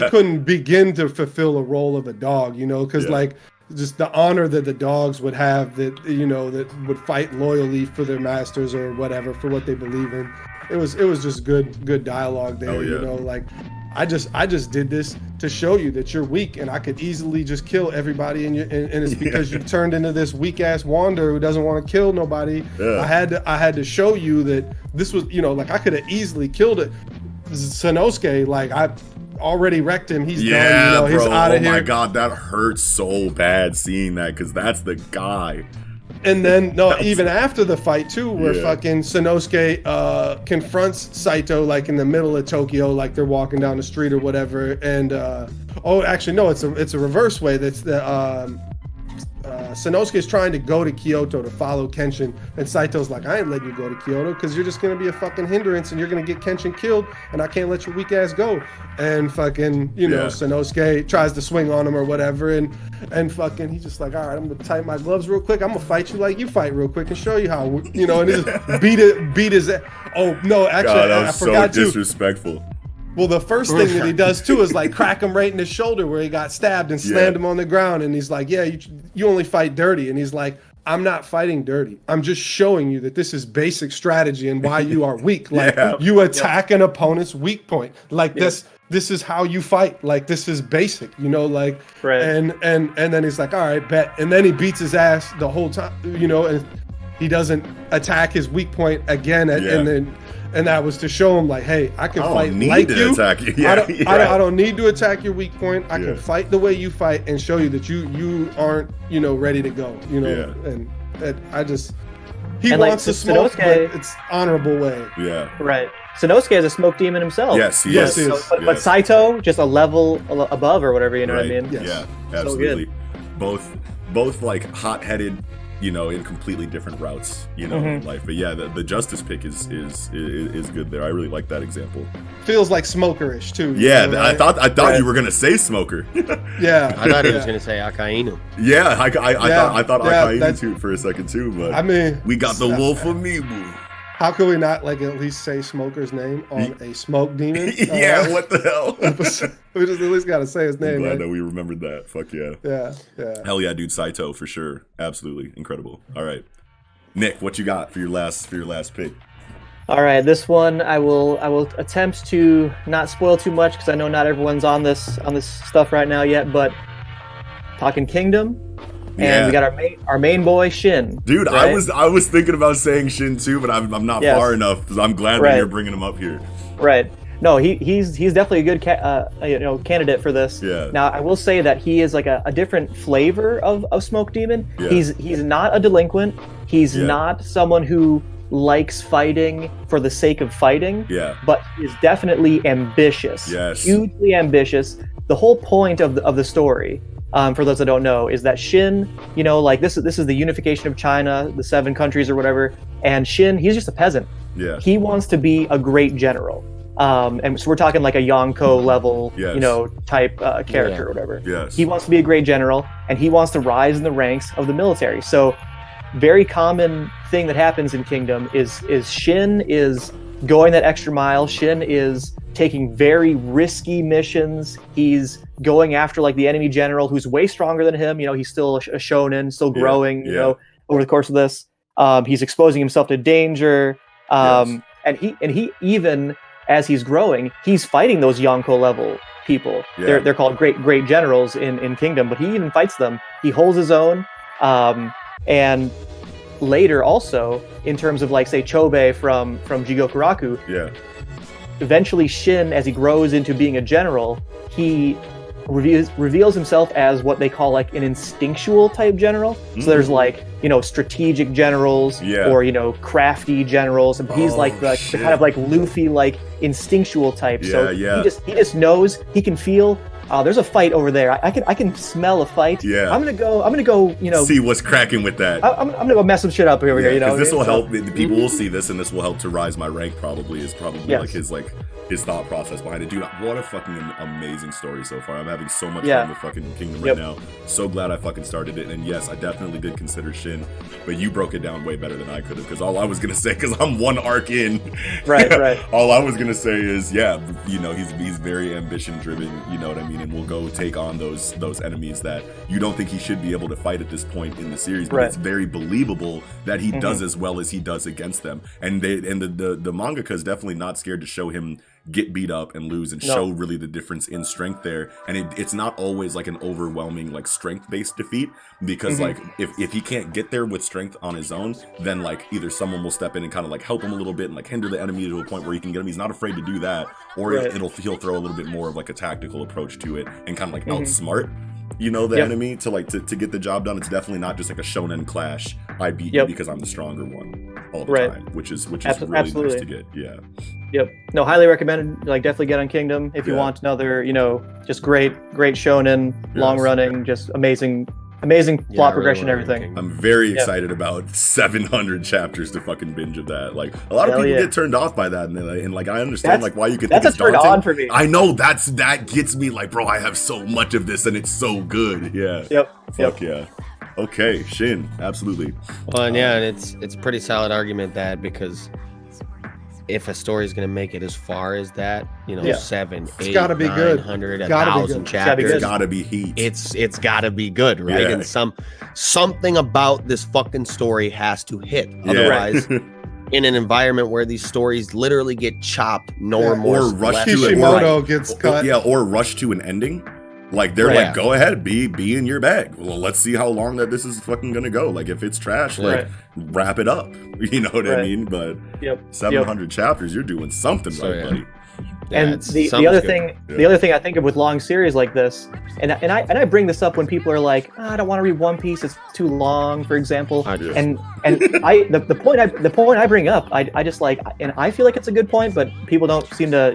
couldn't begin to fulfill a role of a dog, because like, just the honor that the dogs would have, that that would fight loyally for their masters or whatever, for what they believe in. It was just good dialogue there. Like, I just did this to show you that you're weak, and I could easily just kill everybody, and it's because you turned into this weak ass wanderer who doesn't want to kill nobody. I had to show you that this was, like, I could have easily killed it. Sanosuke, like, already wrecked him. He's yeah, done. You know, bro. he's out of here. Oh my god, that hurts so bad seeing that because that's the guy. And then even after the fight too, where fucking Sanosuke confronts Saito like in the middle of Tokyo, like they're walking down the street or whatever. And actually no, it's a reverse way. That's the Sanosuke is trying to go to Kyoto to follow Kenshin, and Saito's like, I ain't letting you go to Kyoto because you're just gonna be a fucking hindrance and you're gonna get Kenshin killed, and I can't let your weak ass go. And fucking, you know, Sanosuke tries to swing on him or whatever, and fucking he's just like, all right, I'm gonna tighten my gloves real quick. I'm gonna fight you like you fight real quick and show you how, you know, and he just beat his. Oh no, actually, God, that was I forgot so disrespectful. Well, the first thing that he does too is like crack him right in his shoulder where he got stabbed and slammed him on the ground. And he's like, yeah, you only fight dirty. And he's like, I'm not fighting dirty. I'm just showing you that this is basic strategy and why you are weak. Like you attack an opponent's weak point. Like this is how you fight. Like this is basic, you know, like, and then he's like, all right, bet. And then he beats his ass the whole time, you know, and he doesn't attack his weak point again. And that was to show him, like, hey, I can fight like you. Attack you. I don't need to attack your weak point. I can fight the way you fight and show you that you aren't, you know, ready to go. You know, and I just he wants to smoke, but it's honorable way. Yeah. Right. Sanosuke is a smoke demon himself. Yes, he is. But Saito just a level above or whatever. You know what I mean? Yes. Yeah, absolutely. So both like hot-headed, you know, in completely different routes, you know, in life. But yeah, the justice pick is good there. I really like that example. Feels like smokerish too. Yeah, know, right? I thought you were gonna say smoker. Yeah, I thought he was gonna say Akainu. Yeah, I thought Akainu too for a second too. But I mean, we got the wolf of Mibu. How can we not like at least say Smoker's name on a smoke demon? Yeah, what the hell? We just at least gotta say his name. I'm glad that we remembered that. Fuck yeah. Yeah. Hell yeah, dude. Saito for sure. Absolutely incredible. All right, Nick, what you got for your last pick? All right, this one I will attempt to not spoil too much because I know not everyone's on this stuff right now yet. But talking Kingdom. And we got our main boy Shin. Dude, right? I was thinking about saying Shin too, but I'm not far enough. Because I'm glad that you're bringing him up here. Right. No, he's definitely a good candidate for this. Yeah. Now I will say that he is like a different flavor of Smoke Demon. Yeah. He's not a delinquent. He's not someone who likes fighting for the sake of fighting. Yeah. But he's definitely ambitious. Yes. Hugely ambitious. The whole point of the story. For those that don't know, is that Shin, you know, like this is the unification of China, the 7 countries or whatever, and Shin, he's just a peasant. Yeah. He wants to be a great general. And so we're talking like a Yonko level, you know, type character or whatever. Yes. He wants to be a great general, and he wants to rise in the ranks of the military. So very common thing that happens in Kingdom is Shin is going that extra mile. Shin is taking very risky missions. He's going after like the enemy general who's way stronger than him. You know, he's still a shonen, still growing, you know, over the course of this. He's exposing himself to danger. And he even as he's growing, he's fighting those Yonko level people. Yeah. They're called great generals in Kingdom, but he even fights them. He holds his own. And later also, in terms of like say Chobe from Jigokuraku, eventually Shin, as he grows into being a general, he reveals himself as what they call like an instinctual type general. So there's like, you know, strategic generals or, you know, crafty generals, and he's like the kind of like Luffy like instinctual type. He just knows, he can feel there's a fight over there. I can smell a fight. Yeah. I'm gonna go, you know, see what's cracking with that. I'm gonna go mess some shit up over here, you know. This will help. The people will see this, and this will help to rise my rank. Probably like his thought process behind it. Dude, what a fucking amazing story so far. I'm having so much fun with fucking Kingdom right now. So glad I fucking started it. And yes, I definitely did consider Shin, but you broke it down way better than I could have. Because all I was gonna say, because I'm one arc in, right. All I was gonna say is, you know, he's very ambition driven. You know what I mean? And we'll go take on those enemies that you don't think he should be able to fight at this point in the series. But it's very believable that he does as well as he does against them. And the mangaka is definitely not scared to show him get beat up and lose and show really the difference in strength there. And it's not always like an overwhelming like strength based defeat, because like if he can't get there with strength on his own, then like either someone will step in and kind of like help him a little bit and like hinder the enemy to a point where he can get him. He's not afraid to do that, or he'll throw a little bit more of like a tactical approach to it and kind of like outsmart the enemy to like to get the job done. It's definitely not just like a shonen clash. I beat you because I'm the stronger one all the time, which is really nice to get. No, highly recommended. Like, definitely get on Kingdom if you want another, just great shonen, long running, just amazing plot progression, everything. I'm very excited about 700 chapters to fucking binge of that. Like, a lot of people get turned off by that, and like I understand like why you could think it's daunting. That's a turn on for me. I know that gets me like, bro, I have so much of this and it's so good. Fuck yeah. Okay, Shin, absolutely. Well, and and it's a pretty solid argument that, because if a story is going to make it as far as that, 7, 8, 900, 1,000 chapters, it's got to be heat. It's got to be good, right? Yeah. And something about this fucking story has to hit. Otherwise, in an environment where these stories literally get chopped, no remorse, or rush Kishimoto gets cut, or rush to an ending. Like, they're like, go ahead, be in your bag. Well, let's see how long that this is fucking gonna go. Like, if it's trash, like, wrap it up. You know what I mean? But 700 chapters, you're doing something buddy. And the other thing I think of with long series like this, and I bring this up when people are like, I don't want to read One Piece, it's too long, for example. And the point I bring up, I just like, and I feel like it's a good point, but people don't seem to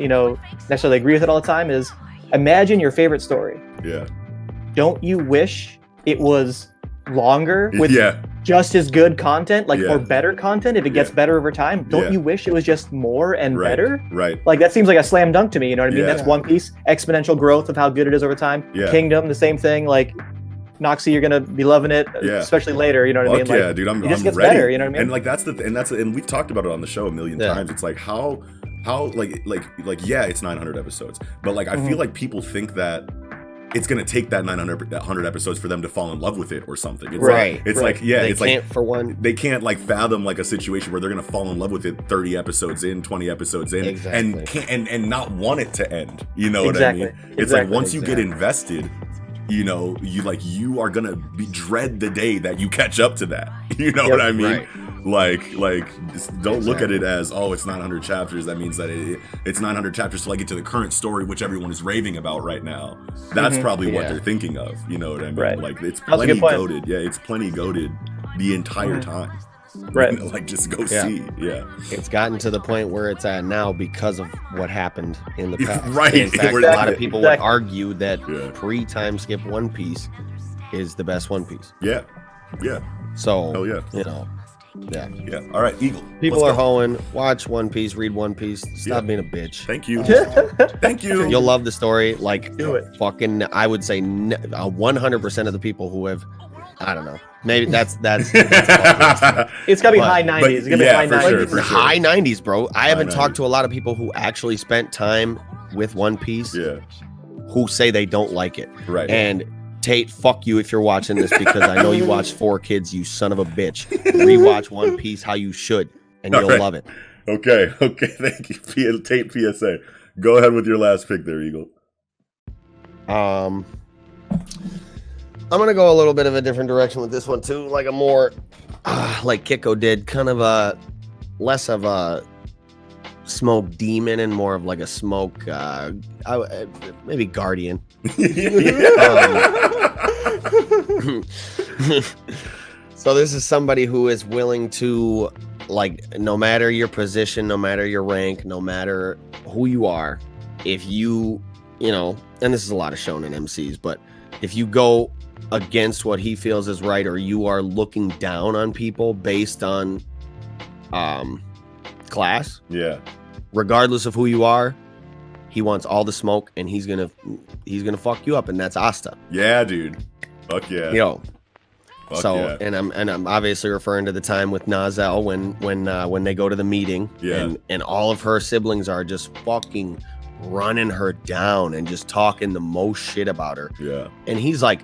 necessarily agree with it all the time, is imagine your favorite story. Yeah. Don't you wish it was longer with just as good content, like or better content if it gets better over time? Don't you wish it was just more and better? Right. Like, that seems like a slam dunk to me, you know what I mean? That's One Piece, exponential growth of how good it is over time. Kingdom, the same thing. Like, Noxie, you're gonna be loving it, especially later, you know what I mean? Like, yeah, dude, I'm gets ready. Better, you know what I mean? And like and we've talked about it on the show a million times. It's like how like it's 900 episodes, but like I feel like people think that it's gonna take that 100 episodes for them to fall in love with it or something. It's they can't like fathom like a situation where they're gonna fall in love with it 30 episodes in, 20 episodes in, and not want it to end. You know what I mean? It's like once you get invested, you are gonna dread the day that you catch up to that. You know what I mean? Like just don't look at it as, it's 900 chapters. That means that it's 900 chapters till I get to the current story, which everyone is raving about right now. That's probably what they're thinking of. You know what I mean? Right. Like, it's plenty goated. Yeah, it's plenty goated the entire time. Right. Like, just go see. Yeah. It's gotten to the point where it's at now because of what happened in the past. Right. In fact, a lot of people would argue that pre-time skip One Piece is the best One Piece. Yeah. Yeah. So, hell yeah. Yeah. All right, Eagle. People are hoeing. Watch One Piece. Read One Piece. Stop being a bitch. Thank you. Thank you. You'll love the story. Like, do it. Fucking, I would say 100% of the people who have, I don't know. Maybe that's it's gotta be high 90s. It's gonna be high 90s. For sure. High 90s, bro. I haven't talked to a lot of people who actually spent time with One Piece. Who say they don't like it. Right. And Tate, fuck you if you're watching this, because I know you watched 4 Kids, you son of a bitch. Rewatch One Piece how you should, and you'll love it. Okay, thank you. Tate PSA. Go ahead with your last pick there, Eagle. I'm gonna go a little bit of a different direction with this one too, like a more like Kiko did, kind of a less of a smoke demon and more of like a smoke maybe guardian. So this is somebody who is willing to, like, no matter your position, no matter your rank, no matter who you are, if you and this is a lot of shonen MCs, but if you go against what he feels is right, or you are looking down on people based on class, regardless of who you are, he wants all the smoke, and he's gonna fuck you up, and that's Asta. Yeah, dude. Fuck yeah. And I'm obviously referring to the time with Nazel when they go to the meeting, and all of her siblings are just fucking running her down and just talking the most shit about her. Yeah. And he's like,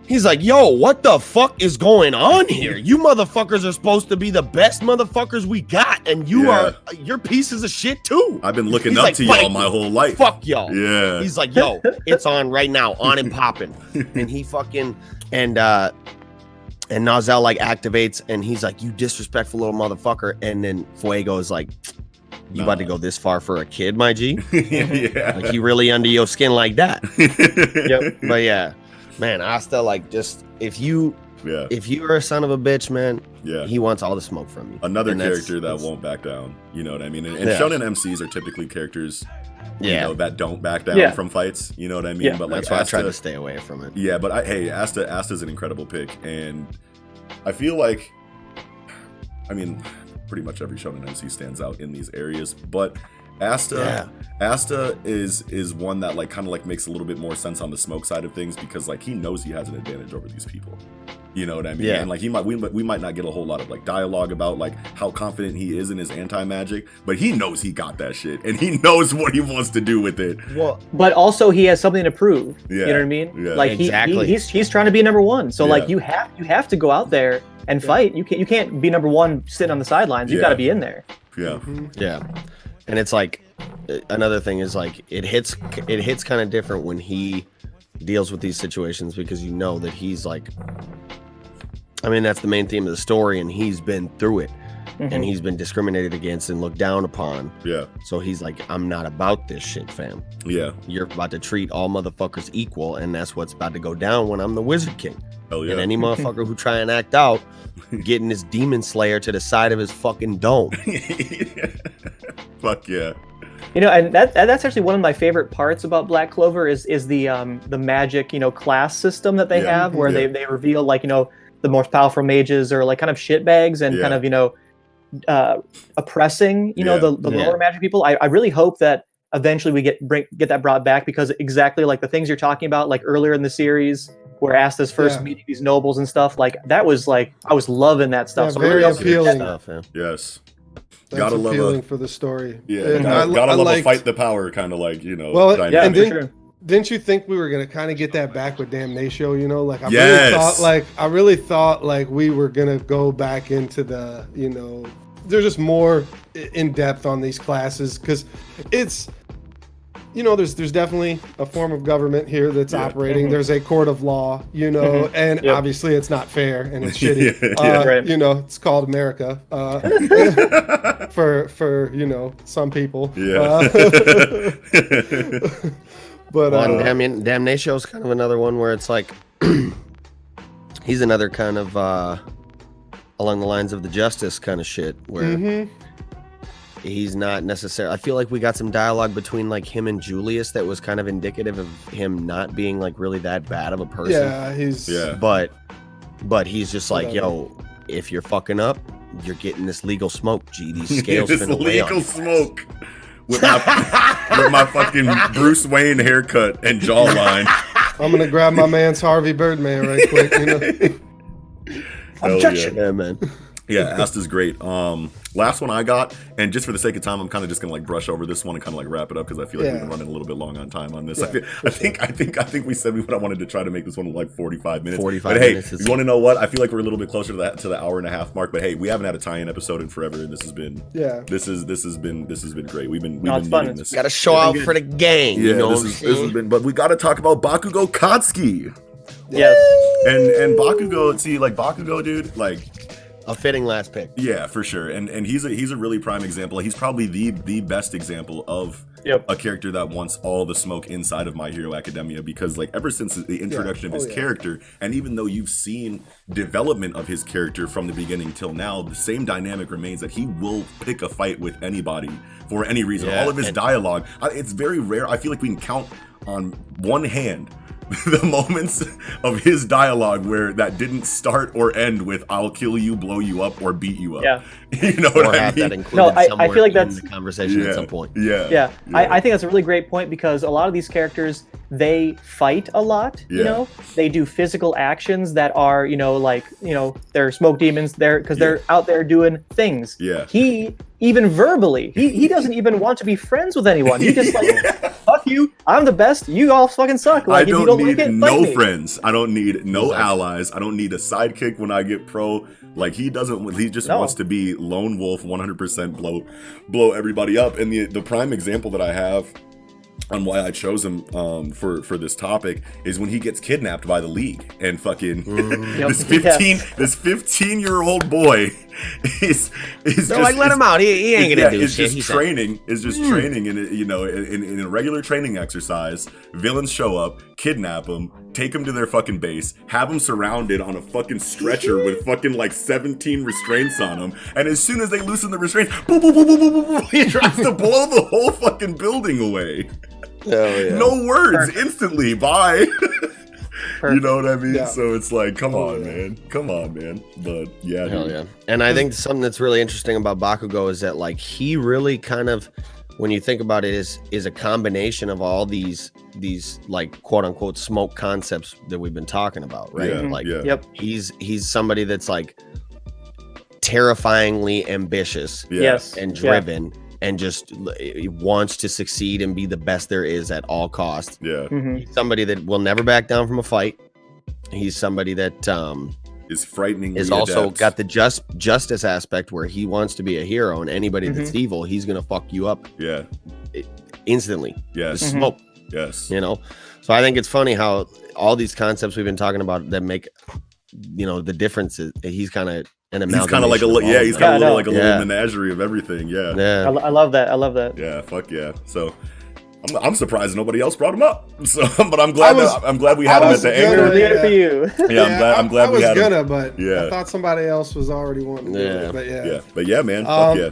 He's like, yo, what the fuck is going on here? You motherfuckers are supposed to be the best motherfuckers we got, and you're pieces of shit too. I've been looking up to y'all my whole life. Fuck y'all. Yeah. He's like, yo, it's on right now, on and popping. And he fucking and Nozel like activates, and he's like, you disrespectful little motherfucker. And then Fuego is like, you about to go this far for a kid, my G? Yeah. Like, you really under your skin like that? Yep. But yeah, man, Asta, like, just if you are a son of a bitch, man, he wants all the smoke from you. Another character that won't back down. You know what I mean? And shonen MCs are typically characters, you know, that don't back down from fights. You know what I mean? Yeah. But like, that's why I try to stay away from it. Yeah, but Asta's an incredible pick, and I feel like, I mean, pretty much every shonen MC stands out in these areas, but Asta is one that like kind of like makes a little bit more sense on the smoke side of things, because like he knows he has an advantage over these people. You know what I mean? Yeah. And like we might not get a whole lot of like dialogue about like how confident he is in his anti-magic, but he knows he got that shit and he knows what he wants to do with it. Well, but also he has something to prove. Yeah. You know what I mean? Yeah. Like Exactly. he's trying to be number one. So like you have to go out there and fight. You can't be number one sitting on the sidelines. You got to be in there. Yeah. Yeah. And it's like, another thing is like, it hits kind of different when he deals with these situations, because you know that he's like, I mean, that's the main theme of the story, and he's been through it, and he's been discriminated against and looked down upon. Yeah. So he's like, I'm not about this shit, fam. Yeah. You're about to treat all motherfuckers equal, and that's what's about to go down when I'm the Wizard King. Hell yeah. And any motherfucker who try and act out, getting this demon slayer to the side of his fucking dome. Fuck yeah. You know, and that's actually one of my favorite parts about Black Clover is the magic, you know, class system that they have, where they reveal, like, you know, the most powerful mages are like kind of shitbags and kind of, you know, oppressing, you know, the lower magic people. I really hope that eventually we get that brought back, because exactly like the things you're talking about, like earlier in the series where Asta's first meeting these nobles and stuff, like that was like, I was loving that stuff. So very appealing. Stuff, yeah. Yes. That's gotta appealing love for the story. Yeah, gotta love a fight the power kind of like, you know. Well, dynamic. and didn't you think we were gonna kind of get that back with Damnatio? You know, like I really thought like we were gonna go back into the, you know, they're just more in depth on these classes, because it's, you know, there's definitely a form of government here that's operating. There's a court of law, you know, and obviously it's not fair and it's shitty. You know, it's called America for you know, some people. Yeah. But Damnatio is kind of another one where it's like he's another kind of along the lines of the justice kind of shit, where he's not necessarily, I feel like we got some dialogue between like him and Julius that was kind of indicative of him not being like really that bad of a person. But he's just like, yo, if you're fucking up, you're getting this legal smoke, G. These scales finna weigh on you. Smoke with my fucking Bruce Wayne haircut and jawline. I'm gonna grab my man's Harvey Birdman right quick, you know. Objection. Yeah, man. Yeah, Asta's great. Last one I got, and just for the sake of time, I'm kind of just gonna like brush over this one and kind of like wrap it up, because I feel like we've been running a little bit long on time on this. I think we said I wanted to try to make this one like 45 minutes. 45 but minutes. Hey, you want to know what? I feel like we're a little bit closer to the hour and a half mark. But hey, we haven't had a tie-in episode in forever, and this has been this has been great. We've been needing this. Got to show out for the gang. Yeah, you know this has been. But we got to talk about Bakugo Katsuki. Yes. And Bakugo, see, like Bakugo, dude, like. A fitting last pick. Yeah, for sure. And he's a really prime example. He's probably the best example of a character that wants all the smoke inside of My Hero Academia, because like ever since the introduction of his character, and even though you've seen development of his character from the beginning till now, the same dynamic remains, that he will pick a fight with anybody for any reason. All of his dialogue, it's very rare. I feel like we can count on one hand the moments of his dialogue where that didn't start or end with "I'll kill you, blow you up, or beat you up." Yeah, you know what I mean. I feel like that's the conversation at some point. I think that's a really great point, because a lot of these characters, they fight a lot. You know, they do physical actions that are, you know, like, you know, they're smoke demons there because they're out there doing things. He even verbally, he doesn't even want to be friends with anyone. He just like, fuck you, I'm the best, you all fucking suck. Like, I don't, if you don't need like it, no fight friends. I don't need no allies. I don't need a sidekick when I get pro. Like, he doesn't. He just wants to be lone wolf, 100% blow everybody up. And the prime example that I have on why I chose him for this topic is when he gets kidnapped by the League and fucking this 15-year-old boy is just like, let him out. He ain't gonna do shit. Is training in, you know, in a regular training exercise. Villains show up, kidnap him, take him to their fucking base, have him surrounded on a fucking stretcher with fucking like 17 restraints on him, and as soon as they loosen the restraints, boom, boom, boom, boom, boom, boom, boom, he tries to blow the whole fucking building away. No words, instantly, bye. You know what I mean? So it's like, come on, man. But yeah, hell yeah. And I think something that's really interesting about Bakugo is that, like, he really kind of, when you think about it, is a combination of all these like quote unquote smoke concepts that we've been talking about, right? He's somebody that's like terrifyingly ambitious, and driven, and just wants to succeed and be the best there is at all costs. He's somebody that will never back down from a fight. He's somebody that is frighteningly is also adept. got the justice aspect where he wants to be a hero, and anybody that's evil, he's gonna fuck you up instantly. Smoke. You know, so I think it's funny how all these concepts we've been talking about that make, you know, the difference is he's kind of an amalgamation. He's kind of like a little menagerie of everything. I love that. Yeah, fuck yeah. So I'm surprised nobody else brought him up. So, but I'm glad we had him at the anchor. For you. I'm glad we had him. But I thought somebody else was already wanting to do it. But yeah, man. Fuck yeah.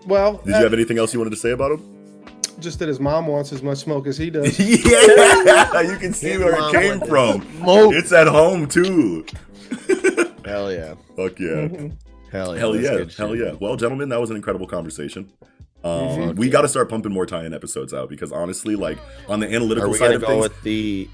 Well, did you have anything else you wanted to say about him? Just that his mom wants as much smoke as he does. You can see where it came from. It's at home too. Hell yeah. Fuck yeah. Hell yeah. Well, gentlemen, that was an incredible conversation. We got to start pumping more tie-in episodes out because honestly, like on the analytical side of things, go with the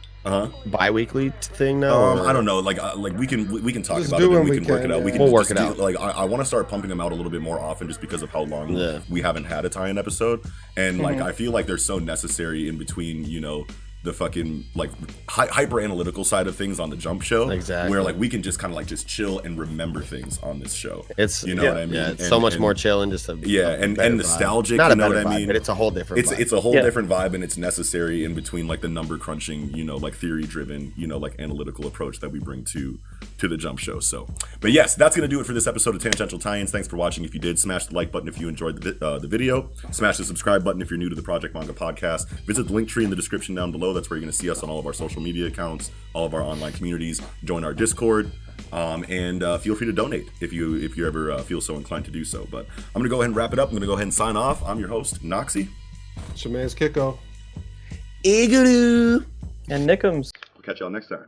bi-weekly thing now. I don't know. Like we can talk just about it and we can work it out. We'll work it out. Like I want to start pumping them out a little bit more often just because of how long we haven't had a tie-in episode, and like I feel like they're so necessary in between, you know, the fucking like hyper analytical side of things on the Jump show, where like we can just kind of like just chill and remember things on this show. It's, you know what I mean? It's so much more chill and just and nostalgic. Not you know a better what I vibe, mean? but it's a whole different vibe. It's a whole different vibe, and it's necessary in between like the number crunching, you know, like theory driven, you know, like analytical approach that we bring to the Jump show. So, but yes, that's gonna do it for this episode of Tangential Tie-ins. Thanks for watching. If you did, smash the like button if you enjoyed the video. Smash the subscribe button if you're new to the Project Manga podcast. Visit the link tree in the description down below. That's where you're gonna see us on all of our social media accounts, all of our online communities. Join our Discord, and feel free to donate if you ever feel so inclined to do so. But I'm gonna go ahead and wrap it up. I'm gonna go ahead and sign off. I'm your host, Noxie. Shaman's Kiko. Iguru. And Nickums. We'll catch y'all next time.